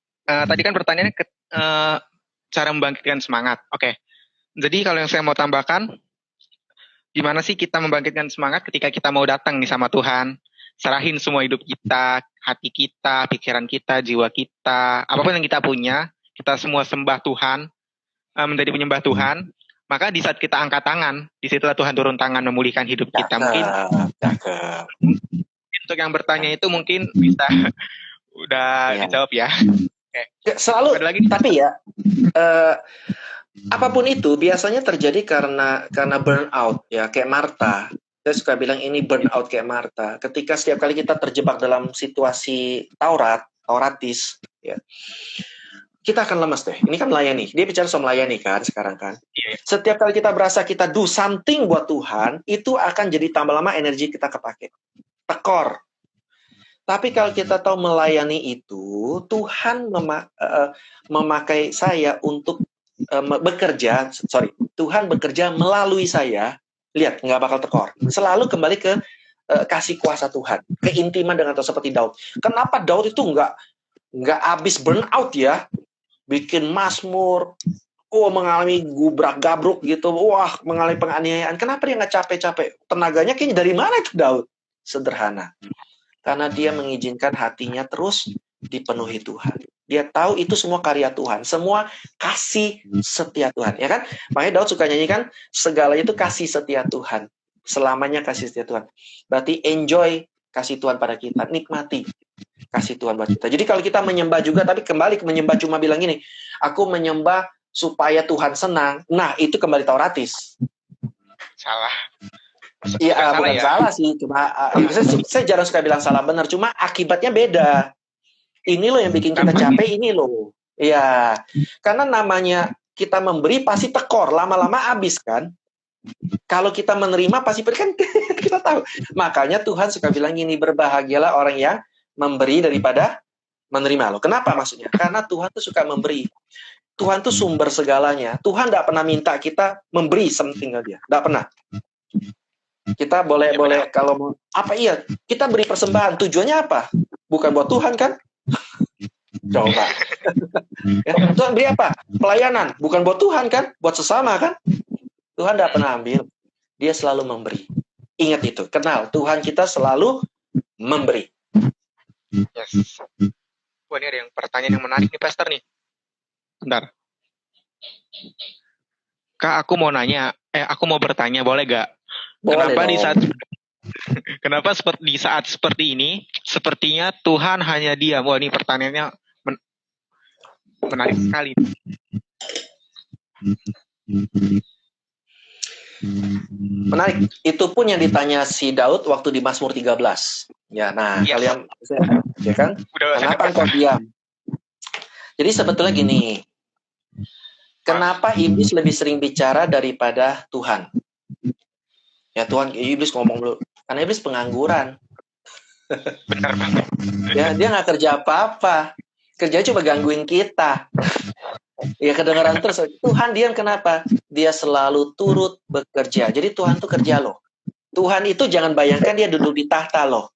tadi kan pertanyaannya cara membangkitkan semangat. Oke. Jadi kalau yang saya mau tambahkan, gimana sih kita membangkitkan semangat ketika kita mau datang nih sama Tuhan, serahin semua hidup kita, hati kita, pikiran kita, jiwa kita, apapun yang kita punya, kita semua sembah Tuhan, menjadi penyembah Tuhan. Maka di saat kita angkat tangan, disitulah Tuhan turun tangan memulihkan hidup kita. Mungkin untuk yang bertanya itu mungkin bisa udah dijawab ya. Selalu, tapi ya apapun itu biasanya terjadi karena burnout ya, kayak Marta. Saya suka bilang ini burnout kayak Marta. Ketika setiap kali kita terjebak dalam situasi tauratis ya, kita akan lemas deh. Ini kan melayani. Dia bicara soal melayani kan sekarang kan. Setiap kali kita berasa kita do something buat Tuhan, itu akan jadi tambah lama energi kita kepake. Tekor. Tapi kalau kita tahu melayani itu, Tuhan memakai saya untuk bekerja. Tuhan bekerja melalui saya. Lihat, nggak bakal tekor. Selalu kembali ke kasih kuasa Tuhan, keintiman dengan Tuhan seperti Daud. Kenapa Daud itu nggak habis burnout ya? Bikin mazmur, mengalami gubrak-gabruk gitu, mengalami penganiayaan. Kenapa dia nggak capek-capek? Tenaganya kayaknya dari mana itu Daud? Sederhana. Karena dia mengizinkan hatinya terus dipenuhi Tuhan. Dia tahu itu semua karya Tuhan. Semua kasih setia Tuhan. Ya kan? Makanya Daud suka nyanyikan, segalanya itu kasih setia Tuhan. Selamanya kasih setia Tuhan. Berarti enjoy kasih Tuhan pada kita. Nikmati kasih Tuhan buat kita. Jadi kalau kita menyembah juga, tapi kembali ke menyembah cuma bilang gini, aku menyembah supaya Tuhan senang. Nah, itu kembali tauratis. Salah. Iya, bukan ya? Salah sih. Cuma saya jarang suka bilang salah benar. Cuma akibatnya beda. Ini loh yang bikin kita capek, ini loh. Iya. Karena namanya kita memberi pasti tekor. Lama-lama habis kan. Kalau kita menerima pasti kan kita tahu. Makanya Tuhan suka bilang gini, berbahagialah orang yang memberi daripada menerima loh. Kenapa maksudnya? Karena Tuhan tuh suka memberi. Tuhan tuh sumber segalanya. Tuhan tidak pernah minta kita memberi something ke dia. Tidak pernah. Kita boleh kalau mau apa kita beri persembahan. Tujuannya apa? Bukan buat Tuhan kan? Coba. Ya, Tuhan beri apa? Pelayanan. Bukan buat Tuhan kan? Buat sesama kan? Tuhan tidak pernah ambil. Dia selalu memberi. Ingat itu. Kenal. Tuhan kita selalu memberi. Yes. Wah, ini ada yang pertanyaan yang menarik nih, Pastor nih. Bentar. Kak, aku mau bertanya, boleh gak? Kenapa di saat seperti ini, sepertinya Tuhan hanya diam? Wah, ini pertanyaannya menarik sekali. Menarik. Itu pun yang ditanya si Daud waktu di Mazmur 13. Ya, nah, kalian ya kan? Kenapa engkau diam? Jadi sebetulnya gini. Kenapa iblis lebih sering bicara daripada Tuhan? Ya Tuhan, iblis ngomong dulu. Karena iblis pengangguran. Benar banget. Ya, dia nggak kerja apa-apa. Kerjanya cuma gangguin kita. Ya kedengaran terus. Tuhan diam kenapa? Dia selalu turut bekerja. Jadi Tuhan tuh kerja loh. Tuhan itu jangan bayangkan dia duduk di tahta loh.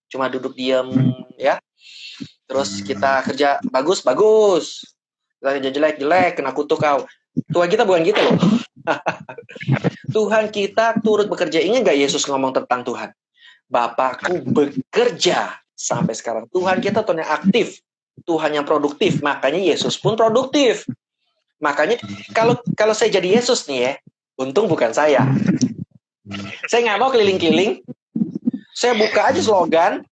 Cuma duduk diam ya. Terus kita kerja bagus. Kita kerja jelek, kena kutuk kau. Tuhan kita bukan gitu loh. Tuhan kita turut bekerja. Ingat gak Yesus ngomong tentang Tuhan? Bapakku bekerja sampai sekarang. Tuhan kita Tuhan yang aktif. Tuhan yang produktif, makanya Yesus pun produktif. Makanya kalau saya jadi Yesus nih ya, untung bukan saya. Saya nggak mau keliling-keliling. Saya buka aja slogan,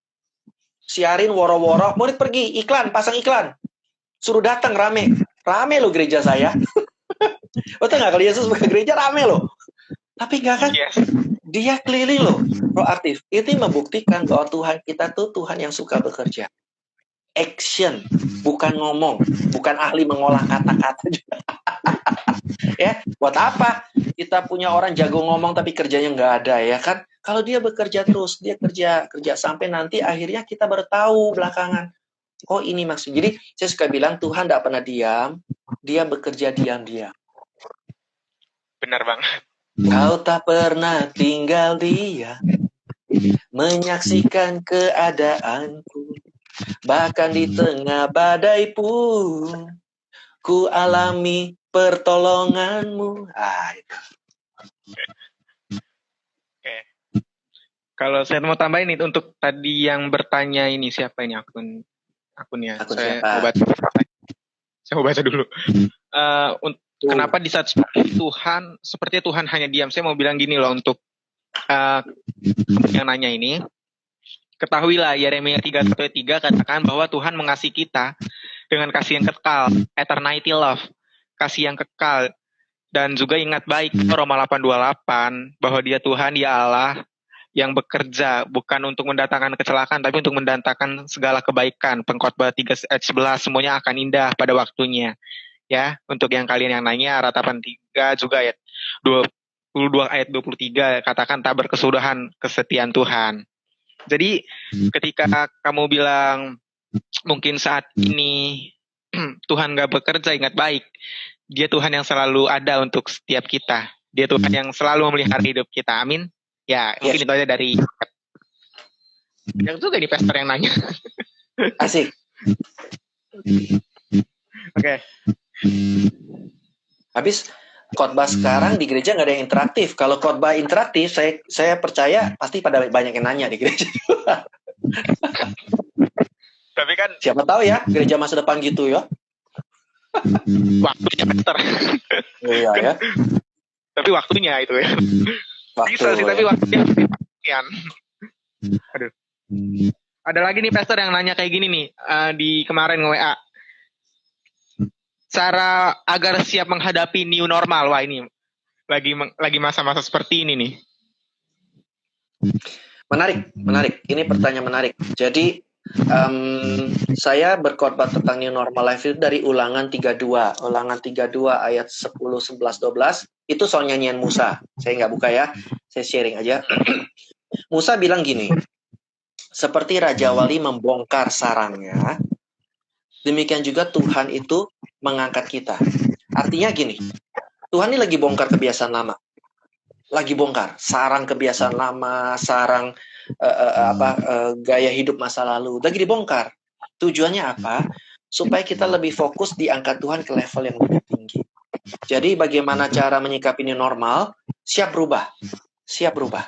siarin woro-woro, murid pergi, iklan, pasang iklan. Suruh datang rame loh gereja saya. Betul nggak kalau Yesus buka gereja rame loh. Tapi nggak kan? Dia keliling loh, proaktif. Itu membuktikan bahwa Tuhan kita tuh Tuhan yang suka bekerja. Action, bukan ngomong, bukan ahli mengolah kata-kata juga. Ya, buat apa kita punya orang jago ngomong tapi kerjanya nggak ada ya kan? Kalau dia bekerja terus, dia kerja sampai nanti akhirnya kita baru tahu belakangan. Oh ini maksudnya. Jadi saya suka bilang Tuhan tidak pernah diam, dia bekerja diam-diam. Benar banget. Kau tak pernah tinggal diam, menyaksikan keadaanku. Bahkan di tengah badai pun ku alami pertolonganmu. Itu. Oke. Kalau saya mau tambahin itu untuk tadi yang bertanya ini siapa ini akunnya? Saya mau baca dulu. Kenapa di saat seperti Tuhan, sepertinya Tuhan hanya diam? Saya mau bilang gini loh untuk yang nanya ini. Ketahuilah Yeremia 31:3 katakan bahwa Tuhan mengasihi kita dengan kasih yang kekal, eternity love, kasih yang kekal. Dan juga ingat baik Roma 8:28 bahwa dia Tuhan, dia Allah yang bekerja bukan untuk mendatangkan kecelakaan tapi untuk mendatangkan segala kebaikan. Pengkhotbah 3:11 semuanya akan indah pada waktunya. Ya, untuk yang kalian yang nanya ratapan 3 juga ayat 22 ayat 23 katakan tak berkesudahan kesetiaan Tuhan. Jadi ketika kamu bilang mungkin saat ini Tuhan gak bekerja, ingat baik, dia Tuhan yang selalu ada untuk setiap kita. Dia Tuhan yang selalu memelihara hidup kita. Amin. Ya, mungkin itu aja dari yang juga nih pastor yang nanya. Asik. Oke. Habis khotbah sekarang di gereja nggak ada yang interaktif. Kalau khotbah interaktif, saya percaya pasti pada banyak yang nanya di gereja. Tapi kan siapa tahu ya gereja masa depan gitu ya. Waktunya pastor. Iya ya. Tapi waktunya itu ya. Bisa sih tapi waktunya sekian. Aduh. Ada lagi nih pastor yang nanya kayak gini nih di kemarin WA. Cara agar siap menghadapi new normal. Wah ini lagi masa-masa seperti ini nih. Menarik. Ini pertanyaan menarik. Jadi Saya berkhotbah tentang new normal life itu dari Ulangan 32. Ulangan 32 ayat 10, 11, 12. Itu soal nyanyian Musa. Saya nggak buka ya. Saya sharing aja. Musa bilang gini. Seperti Raja Wali membongkar sarangnya, demikian juga Tuhan itu mengangkat kita. Artinya gini. Tuhan ini lagi bongkar kebiasaan lama. Lagi bongkar. Sarang kebiasaan lama, sarang gaya hidup masa lalu lagi dibongkar. Tujuannya apa? Supaya kita lebih fokus diangkat Tuhan ke level yang lebih tinggi. Jadi bagaimana cara menyikapi new normal? Siap berubah. Siap berubah.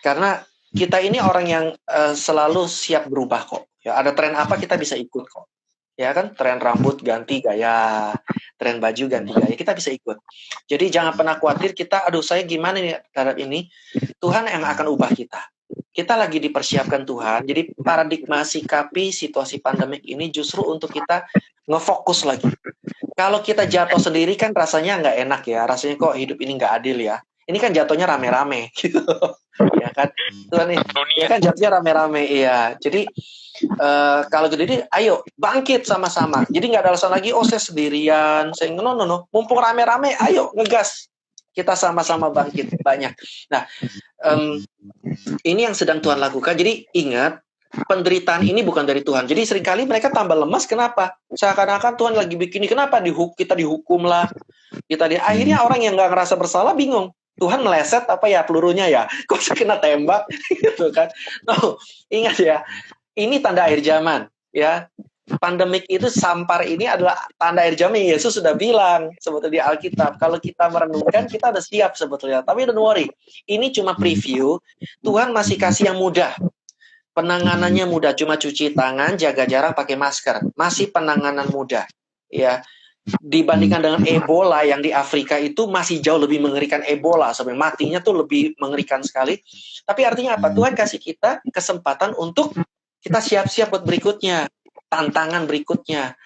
Karena kita ini orang yang selalu siap berubah kok. Ya, ada tren apa kita bisa ikut kok. Ya kan, tren rambut ganti gaya, tren baju ganti gaya, kita bisa ikut. Jadi jangan pernah khawatir kita, aduh saya gimana nih terhadap ini. Tuhan yang akan ubah kita. Kita lagi dipersiapkan Tuhan. Jadi paradigma sikapi situasi pandemik ini justru untuk kita ngefokus lagi. Kalau kita jatuh sendiri kan rasanya nggak enak ya. Rasanya kok hidup ini nggak adil ya. Ini kan jatuhnya rame-rame gitu. Ya kan, Tuhan nih, ya kan jatuhnya rame-rame, iya. Jadi kalau gede ayo bangkit sama-sama. Jadi nggak ada alasan lagi, oh saya sendirian, saya no. Mumpung rame-rame, ayo ngegas. Kita sama-sama bangkit banyak. Nah, ini yang sedang Tuhan lakukan. Jadi ingat, penderitaan ini bukan dari Tuhan. Jadi seringkali mereka tambah lemas. Kenapa? Seakan-akan Tuhan lagi bikin ini. Kenapa kita dihukum lah? Akhirnya orang yang nggak ngerasa bersalah bingung. Tuhan meleset apa ya pelurunya ya? Kok saya kena tembak gitu kan? No, ingat ya, ini tanda akhir zaman ya. Pandemik itu sampar ini adalah tanda akhir zaman. Yesus sudah bilang sebetulnya di Alkitab. Kalau kita merenungkan kita udah siap sebetulnya. Tapi don't worry, ini cuma preview. Tuhan masih kasih yang mudah. Penanganannya mudah, cuma cuci tangan, jaga jarak, pakai masker. Masih penanganan mudah ya. Dibandingkan dengan Ebola yang di Afrika itu masih jauh lebih mengerikan. Ebola sampai matinya tuh lebih mengerikan sekali. Tapi artinya apa? Tuhan kasih kita kesempatan untuk kita siap-siap buat berikutnya, tantangan berikutnya.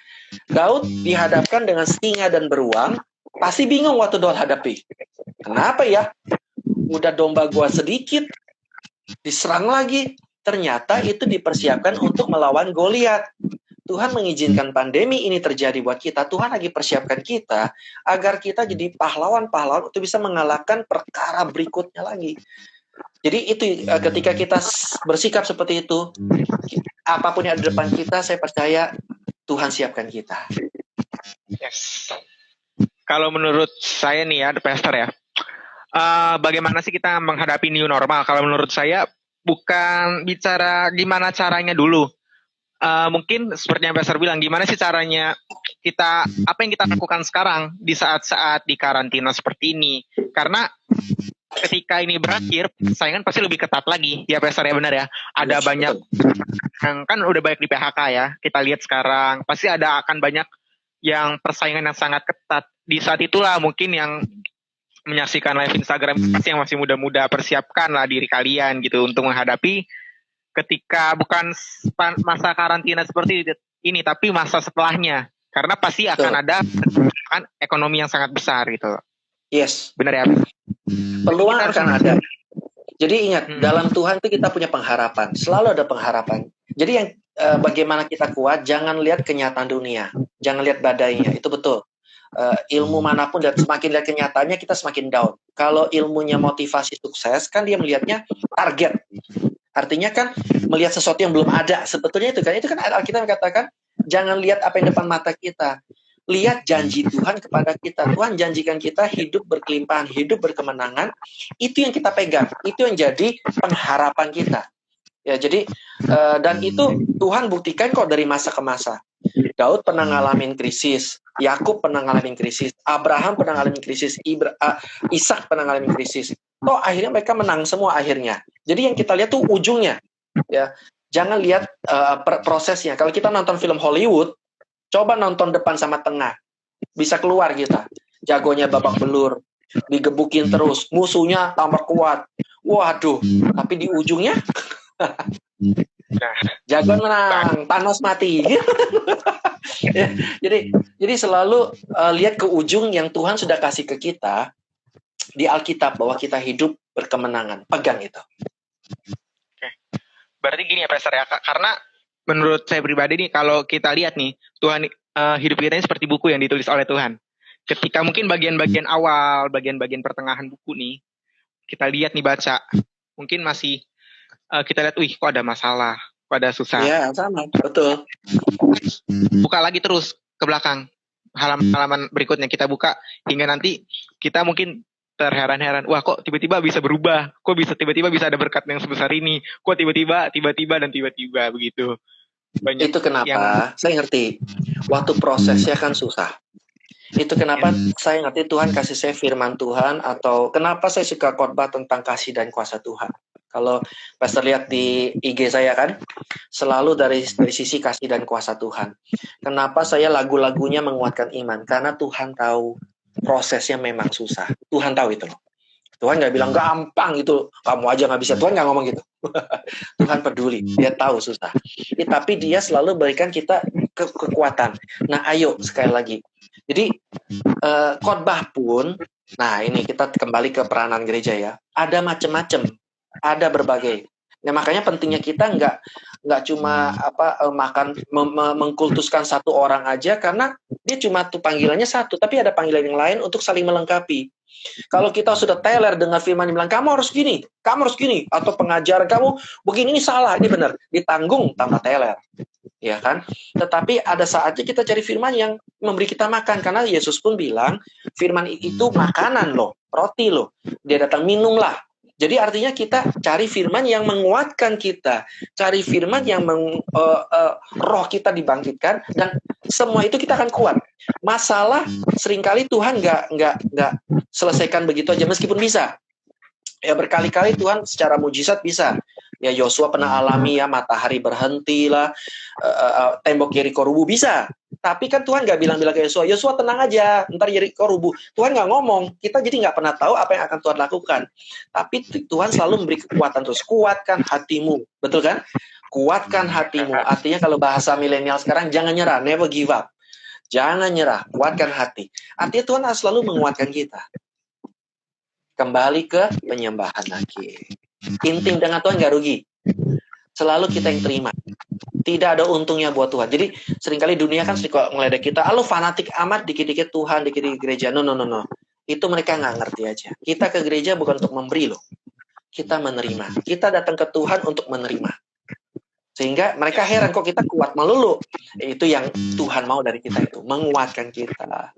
Daud dihadapkan dengan singa dan beruang, pasti bingung waktu Daud hadapi. Kenapa ya? Udah domba gua sedikit, diserang lagi. Ternyata itu dipersiapkan untuk melawan Goliat. Tuhan mengizinkan pandemi ini terjadi buat kita. Tuhan lagi persiapkan kita agar kita jadi pahlawan-pahlawan untuk bisa mengalahkan perkara berikutnya lagi. Jadi itu ketika kita bersikap seperti itu, apapun yang ada di depan kita, saya percaya Tuhan siapkan kita. Yes. Kalau menurut saya nih ya, Pastor ya, bagaimana sih kita menghadapi new normal? Kalau menurut saya bukan bicara gimana caranya dulu. Mungkin seperti yang Pastor bilang, gimana sih caranya kita, apa yang kita lakukan sekarang di saat-saat di karantina seperti ini? Karena ketika ini berakhir, persaingan pasti lebih ketat lagi. Ya Pastor ya, benar ya. Ada banyak yang kan udah banyak di PHK ya. Kita lihat sekarang pasti akan banyak yang persaingan yang sangat ketat. Di saat itulah mungkin yang menyaksikan live Instagram pasti yang masih muda-muda, persiapkanlah diri kalian gitu untuk menghadapi ketika bukan masa karantina seperti ini, tapi masa setelahnya. Karena pasti akan ada ekonomi yang sangat besar gitu. Yes. Benar ya? Peluang akan ada. Jadi ingat, dalam Tuhan itu kita punya pengharapan. Selalu ada pengharapan. Jadi yang bagaimana kita kuat, jangan lihat kenyataan dunia. Jangan lihat badainya, itu betul. Ilmu manapun dan semakin lihat kenyataannya kita semakin down. Kalau ilmunya motivasi sukses, kan dia melihatnya target. Artinya kan melihat sesuatu yang belum ada. Sebetulnya itu kan Alkitab katakan jangan lihat apa yang depan mata kita. Lihat janji Tuhan kepada kita. Tuhan janjikan kita hidup berkelimpahan, hidup berkemenangan. Itu yang kita pegang. Itu yang jadi pengharapan kita. Ya, jadi dan itu Tuhan buktikan kok dari masa ke masa. Daud pernah ngalamin krisis, Yakub pernah ngalamin krisis, Abraham pernah ngalamin krisis, Ishak pernah ngalamin krisis. Toh akhirnya mereka menang semua akhirnya. Jadi yang kita lihat tuh ujungnya. Ya, jangan lihat prosesnya. Kalau kita nonton film Hollywood, coba nonton depan sama tengah. Bisa keluar kita. Jagonya babak belur, digebukin terus, musuhnya tambah kuat. Waduh, tapi di ujungnya jagoan menang, Thanos mati. Ya, jadi selalu lihat ke ujung yang Tuhan sudah kasih ke kita di Alkitab bahwa kita hidup berkemenangan. Pegang itu. Oke. Berarti gini ya Pastor ya, karena menurut saya pribadi nih, kalau kita lihat nih, Tuhan hidup kita ini seperti buku yang ditulis oleh Tuhan. Ketika mungkin bagian-bagian awal, bagian-bagian pertengahan buku nih, kita lihat nih baca, mungkin masih kita lihat, wih kok ada masalah, kok ada susah. Iya, sama, betul. Buka lagi terus ke belakang, halaman berikutnya kita buka, hingga nanti kita mungkin terheran-heran, wah kok tiba-tiba bisa berubah, kok bisa tiba-tiba bisa ada berkat yang sebesar ini, kok tiba-tiba begitu. Banyak Itu kenapa saya ngerti waktu prosesnya kan susah. Itu kenapa saya ngerti Tuhan kasih saya firman Tuhan, atau kenapa saya suka khotbah tentang kasih dan kuasa Tuhan. Kalau Pastor lihat di IG saya kan, selalu dari sisi kasih dan kuasa Tuhan. Kenapa saya lagu-lagunya menguatkan iman? Karena Tuhan tahu prosesnya memang susah. Tuhan tahu itu loh. Tuhan nggak bilang gampang itu, kamu aja nggak bisa. Tuhan nggak ngomong gitu. Tuhan peduli, dia tahu susah. Tapi dia selalu berikan kita kekuatan. Nah, ayo sekali lagi. Jadi khotbah pun, nah ini kita kembali ke peranan gereja ya. Ada macam-macam, ada berbagai. Nah, makanya pentingnya kita nggak cuma mengkultuskan satu orang aja, karena dia cuma tuh panggilannya satu, tapi ada panggilan yang lain untuk saling melengkapi. Kalau kita sudah teler dengar firman yang bilang kamu harus gini, atau pengajar kamu begini, ini salah, ini benar, ditanggung tambah teler, ya kan? Tetapi ada saatnya kita cari firman yang memberi kita makan, karena Yesus pun bilang firman itu makanan loh, roti loh. Dia datang minumlah. Jadi artinya kita cari firman yang menguatkan kita, cari firman yang roh kita dibangkitkan, dan semua itu kita akan kuat. Masalah seringkali Tuhan nggak selesaikan begitu aja, meskipun bisa. Ya berkali-kali Tuhan secara mujizat bisa. Ya Yosua pernah alami ya, matahari berhenti lah, tembok Yeriko rubuh, bisa. Tapi kan Tuhan nggak bilang-bilang ke Yosua, Yosua tenang aja, ntar Yeriko rubuh. Tuhan nggak ngomong, kita jadi nggak pernah tahu apa yang akan Tuhan lakukan. Tapi Tuhan selalu memberi kekuatan terus, kuatkan hatimu, betul kan? Kuatkan hatimu, artinya kalau bahasa milenial sekarang, jangan nyerah, never give up. Jangan nyerah, kuatkan hati. Artinya Tuhan harus selalu menguatkan kita. Kembali ke penyembahan lagi. Intim dengan Tuhan nggak rugi. Selalu kita yang terima. Tidak ada untungnya buat Tuhan. Jadi seringkali dunia kan suka ngeledek kita. Lo fanatik amat, dikit-dikit Tuhan, dikit-dikit gereja. No. Itu mereka nggak ngerti aja. Kita ke gereja bukan untuk memberi loh. Kita menerima. Kita datang ke Tuhan untuk menerima. Sehingga mereka heran kok kita kuat melulu. Itu yang Tuhan mau dari kita itu. Menguatkan kita.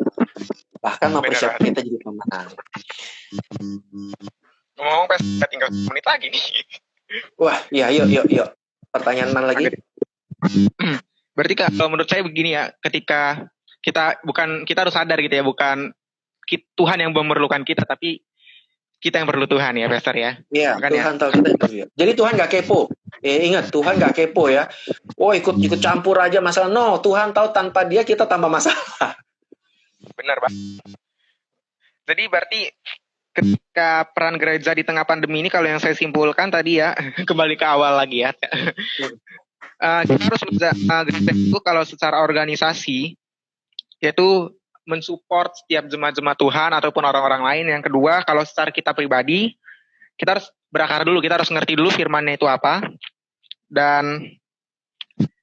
Bahkan mempersiapkan kita jadi pemenang. Ngomong pas tinggal 1 menit lagi nih. Wah, iya, yuk. Pertanyaan mana lagi? Berarti kalau menurut saya begini ya, ketika kita harus sadar gitu ya, bukan Tuhan yang memerlukan kita, tapi kita yang perlu Tuhan ya, Pastor ya. Iya, Tuhan tahu kita itu. Jadi Tuhan nggak kepo. Ingat, Tuhan nggak kepo ya. Oh, ikut campur aja masalah. No, Tuhan tahu tanpa dia kita tambah masalah. Benar, Pak. Jadi berarti ketika peran gereja di tengah pandemi ini, kalau yang saya simpulkan tadi ya, kembali ke awal lagi ya. Kita harus gereja itu kalau secara organisasi, yaitu mensupport setiap jemaat-jemaat Tuhan ataupun orang-orang lain. Yang kedua, kalau secara kita pribadi, kita harus berakar dulu, kita harus ngerti dulu firman-nya itu apa. Dan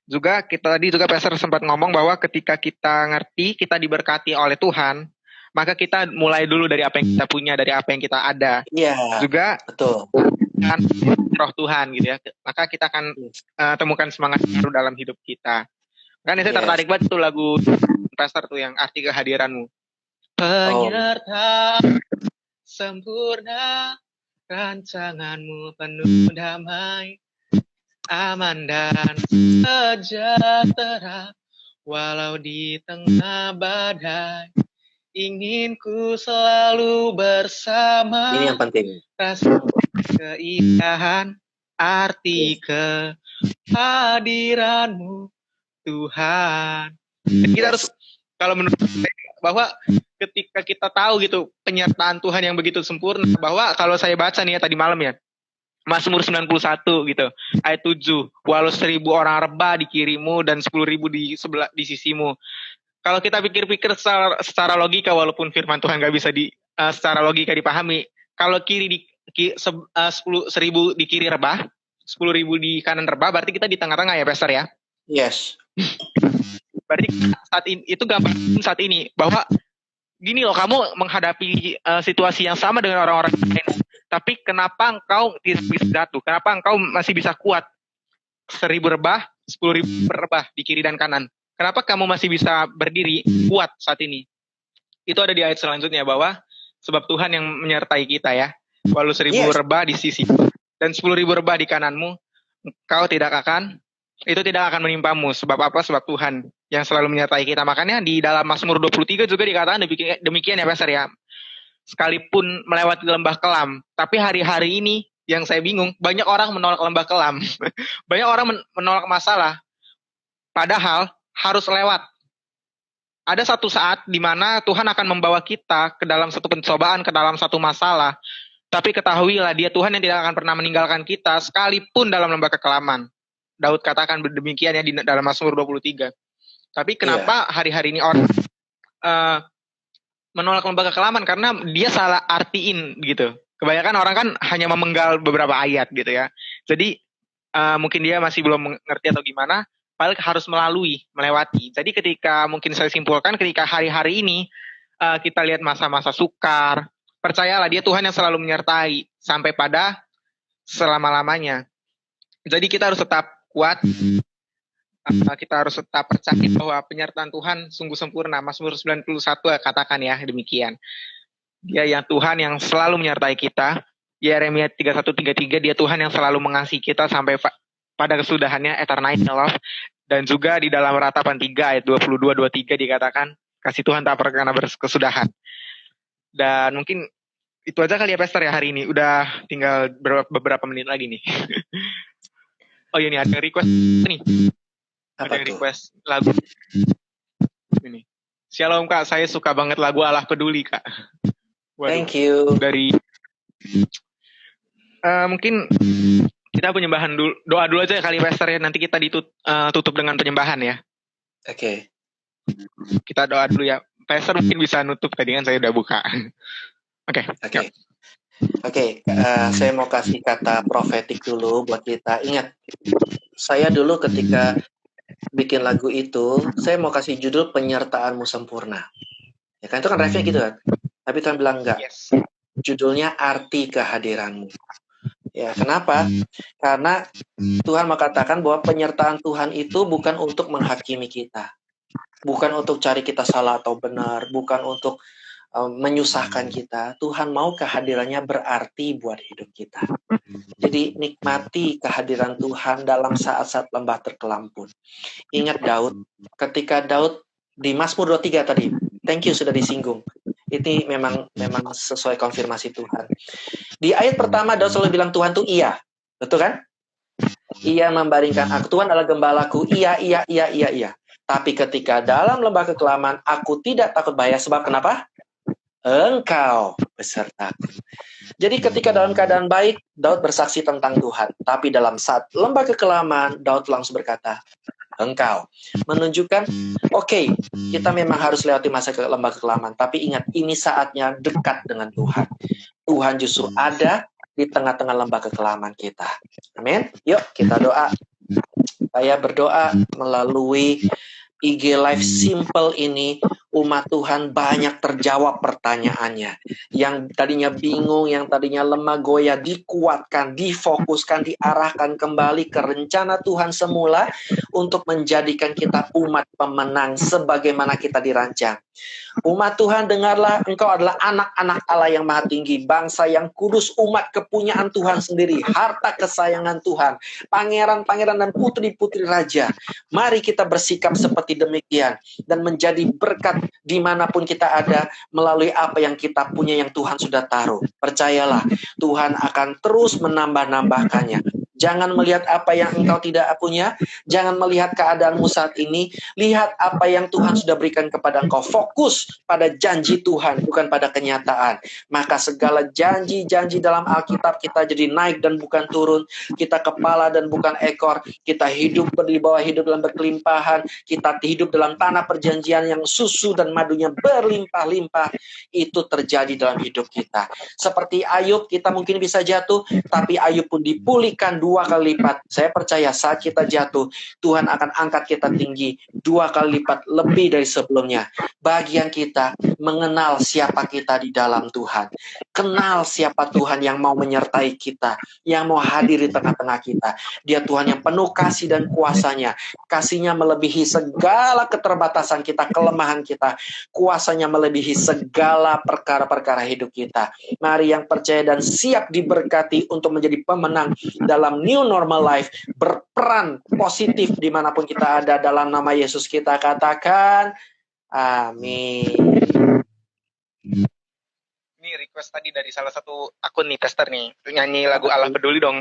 juga tadi Pastor sempat ngomong bahwa ketika kita ngerti, kita diberkati oleh Tuhan, maka kita mulai dulu dari apa yang kita punya, dari apa yang kita ada. Iya. Juga betul. Kan roh Tuhan gitu ya. Maka kita akan temukan semangat baru dalam hidup kita. Kan saya tertarik banget tuh lagu Pastor tuh yang arti kehadiranmu. Penyerta sempurna, rancanganmu penuh damai, aman dan sejahtera, walau di tengah badai. Ingin ku selalu bersama. Ini yang penting. Rasa keindahan, arti kehadiranmu, Tuhan. Dan kita harus, kalau menurut saya, bahwa ketika kita tahu gitu penyertaan Tuhan yang begitu sempurna, bahwa kalau saya baca nih ya tadi malam ya, Mazmur 91 gitu, ayat 7, walau 1.000 orang rebah di kirimu dan 10.000 di sisimu. Kalau kita pikir-pikir secara logika, walaupun firman Tuhan nggak bisa secara logika dipahami, kalau 1.000 di kiri rebah, 10.000 di kanan rebah, berarti kita di tengah-tengah ya, Pastor ya. Yes. Berarti saat ini, itu gambar saat ini bahwa gini loh, kamu menghadapi situasi yang sama dengan orang-orang lain, tapi kenapa engkau tidak bisa jatuh? Kenapa engkau masih bisa kuat? 1.000 rebah, 10.000 rebah di kiri dan kanan. Kenapa kamu masih bisa berdiri kuat saat ini? Itu ada di ayat selanjutnya, bahwa sebab Tuhan yang menyertai kita ya. Walau 1.000 rebah di sisi dan 10.000 rebah di kananmu, engkau tidak akan menimpamu. Sebab apa? Sebab Tuhan yang selalu menyertai kita. Makanya di dalam Mazmur 23 juga dikatakan demikian ya, Pastor ya. Sekalipun melewati lembah kelam, tapi hari-hari ini yang saya bingung, banyak orang menolak lembah kelam. Banyak orang menolak masalah, padahal harus lewat. Ada satu saat di mana Tuhan akan membawa kita ke dalam satu pencobaan, ke dalam satu masalah. Tapi ketahuilah, Dia Tuhan yang tidak akan pernah meninggalkan kita, sekalipun dalam lembah kekelaman. Daud katakan demikian ya di dalam Mazmur 23. Tapi kenapa hari-hari ini orang menolak lembah kekelaman? Karena dia salah artiin gitu. Kebanyakan orang kan hanya memenggal beberapa ayat gitu ya. Jadi mungkin dia masih belum mengerti atau gimana, paling harus melewati. Jadi ketika mungkin saya simpulkan, ketika hari-hari ini kita lihat masa-masa sukar, percayalah Dia Tuhan yang selalu menyertai sampai pada selama-lamanya. Jadi kita harus tetap kuat, kita harus tetap percaya bahwa penyertaan Tuhan sungguh sempurna. Mazmur 91 katakan ya demikian. Dia yang Tuhan yang selalu menyertai kita. Yeremia 31:33, Dia Tuhan yang selalu mengasihi kita sampai pada kesudahannya, eternal love. Dan juga di dalam Ratapan 3 ayat 22-23 dikatakan kasih Tuhan tak pernah berkesudahan. Dan mungkin itu aja kali ya, Pastor ya, hari ini. Udah tinggal beberapa menit lagi nih. Oh iya nih, ada request nih. Ada request lagu ini. Shalom Kak, saya suka banget lagu Allah Peduli Kak. Waduh, thank you. Dari mungkin kita penyembahan dulu, doa dulu aja kali Pastor ya. Nanti kita tutup dengan penyembahan ya. Oke. Kita doa dulu ya. Pastor mungkin bisa nutup, tadi kan saya udah buka. Oke. Saya mau kasih kata profetik dulu buat kita. Ingat, saya dulu ketika bikin lagu itu, saya mau kasih judul Penyertaanmu Sempurna. Ya kan, itu kan refnya gitu kan. Tapi Tuhan bilang enggak. Yes. Judulnya Arti Kehadiranmu. Ya, kenapa? Karena Tuhan mengatakan bahwa penyertaan Tuhan itu bukan untuk menghakimi kita. Bukan untuk cari kita salah atau benar. Bukan untuk menyusahkan kita. Tuhan mau kehadirannya berarti buat hidup kita. Jadi nikmati kehadiran Tuhan dalam saat-saat lembah terkelam pun. Ingat Daud, ketika Daud di Mazmur 23 tadi, thank you sudah disinggung. Ini memang sesuai konfirmasi Tuhan. Di ayat pertama Daud selalu bilang Tuhan tuh iya. Betul kan? Ia membaringkan aku, Tuhan adalah gembalaku. Iya. Tapi ketika dalam lembah kekelaman, aku tidak takut bahaya. Sebab kenapa? Engkau besertaku. Jadi ketika dalam keadaan baik, Daud bersaksi tentang Tuhan. Tapi dalam saat lembah kekelaman, Daud langsung berkata, Engkau. Menunjukkan, oke, kita memang harus lewati masa lembah kekelaman. Tapi ingat, ini saatnya dekat dengan Tuhan. Tuhan justru ada di tengah-tengah lembah kekelaman kita. Amin. Yuk kita doa. Saya berdoa melalui IG Live Simple ini, umat Tuhan banyak terjawab pertanyaannya. Yang tadinya bingung, yang tadinya lemah goyah, dikuatkan, difokuskan, diarahkan kembali ke rencana Tuhan semula untuk menjadikan kita umat pemenang sebagaimana kita dirancang. Umat Tuhan, dengarlah, engkau adalah anak-anak Allah yang maha tinggi, bangsa yang kudus, umat kepunyaan Tuhan sendiri, harta kesayangan Tuhan, pangeran-pangeran dan putri-putri raja. Mari kita bersikap seperti demikian dan menjadi berkat dimanapun kita ada melalui apa yang kita punya yang Tuhan sudah taruh. Percayalah, Tuhan akan terus menambah-nambahkannya. Jangan melihat apa yang engkau tidak punya. Jangan melihat keadaanmu saat ini. Lihat apa yang Tuhan sudah berikan kepada engkau. Fokus pada janji Tuhan, bukan pada kenyataan. Maka segala janji-janji dalam Alkitab kita jadi naik dan bukan turun. Kita kepala dan bukan ekor. Kita hidup di bawah, hidup dalam berkelimpahan. Kita hidup dalam tanah perjanjian yang susu dan madunya berlimpah-limpah. Itu terjadi dalam hidup kita. Seperti Ayub, kita mungkin bisa jatuh, tapi Ayub pun dipulihkan 2 kali lipat. Saya percaya saat kita jatuh, Tuhan akan angkat kita tinggi 2 kali lipat lebih dari sebelumnya. Bagian kita mengenal siapa kita di dalam Tuhan. Kenal siapa Tuhan yang mau menyertai kita, yang mau hadir di tengah-tengah kita. Dia Tuhan yang penuh kasih dan kuasanya. Kasihnya melebihi segala keterbatasan kita, kelemahan kita. Kuasanya melebihi segala perkara-perkara hidup kita. Mari yang percaya dan siap diberkati untuk menjadi pemenang dalam new normal life, berperan positif dimanapun kita ada. Dalam nama Yesus kita katakan, amin. Ini request tadi dari salah satu akun nih, tester nih, nyanyi lagu Allah Peduli dong.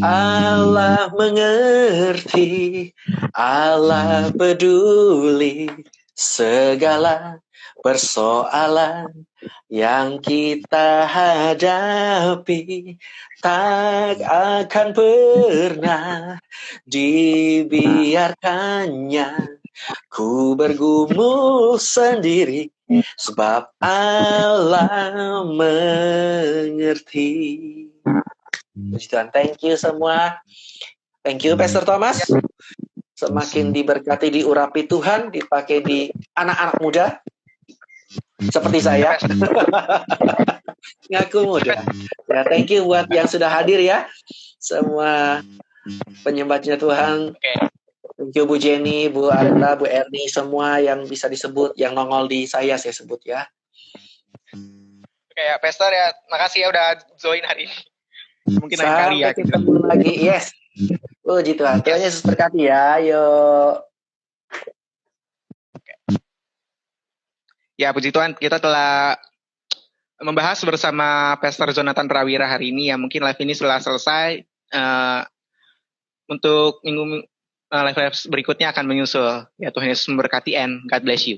Allah mengerti, Allah peduli segala persoalan yang kita hadapi, tak akan pernah dibiarkannya ku bergumul sendiri, sebab Allah mengerti. Puji Tuhan, thank you semua. Thank you Pastor Thomas. Semakin diberkati, diurapi Tuhan, dipakai di anak-anak muda seperti saya. Ngaku muda. Ya, thank you buat yang sudah hadir ya. Semua penyembahnya Tuhan. Thank you Bu Jenny, Bu Arenda, Bu Erni, semua yang bisa disebut, yang nongol di saya sebut ya. Oke ya, Pastor ya, makasih ya udah join hari ini. Mungkin lain kali ya. Sampai ketemu lagi. Yes. Puji Tuhan. Tuhan Yesus berkati ya. Yuk. Ya, puji Tuhan, kita telah membahas bersama Pastor Jonathan Prawira hari ini. Ya, mungkin live ini setelah selesai. Untuk minggu live berikutnya akan menyusul. Ya, Tuhan Yesus memberkati and God bless you.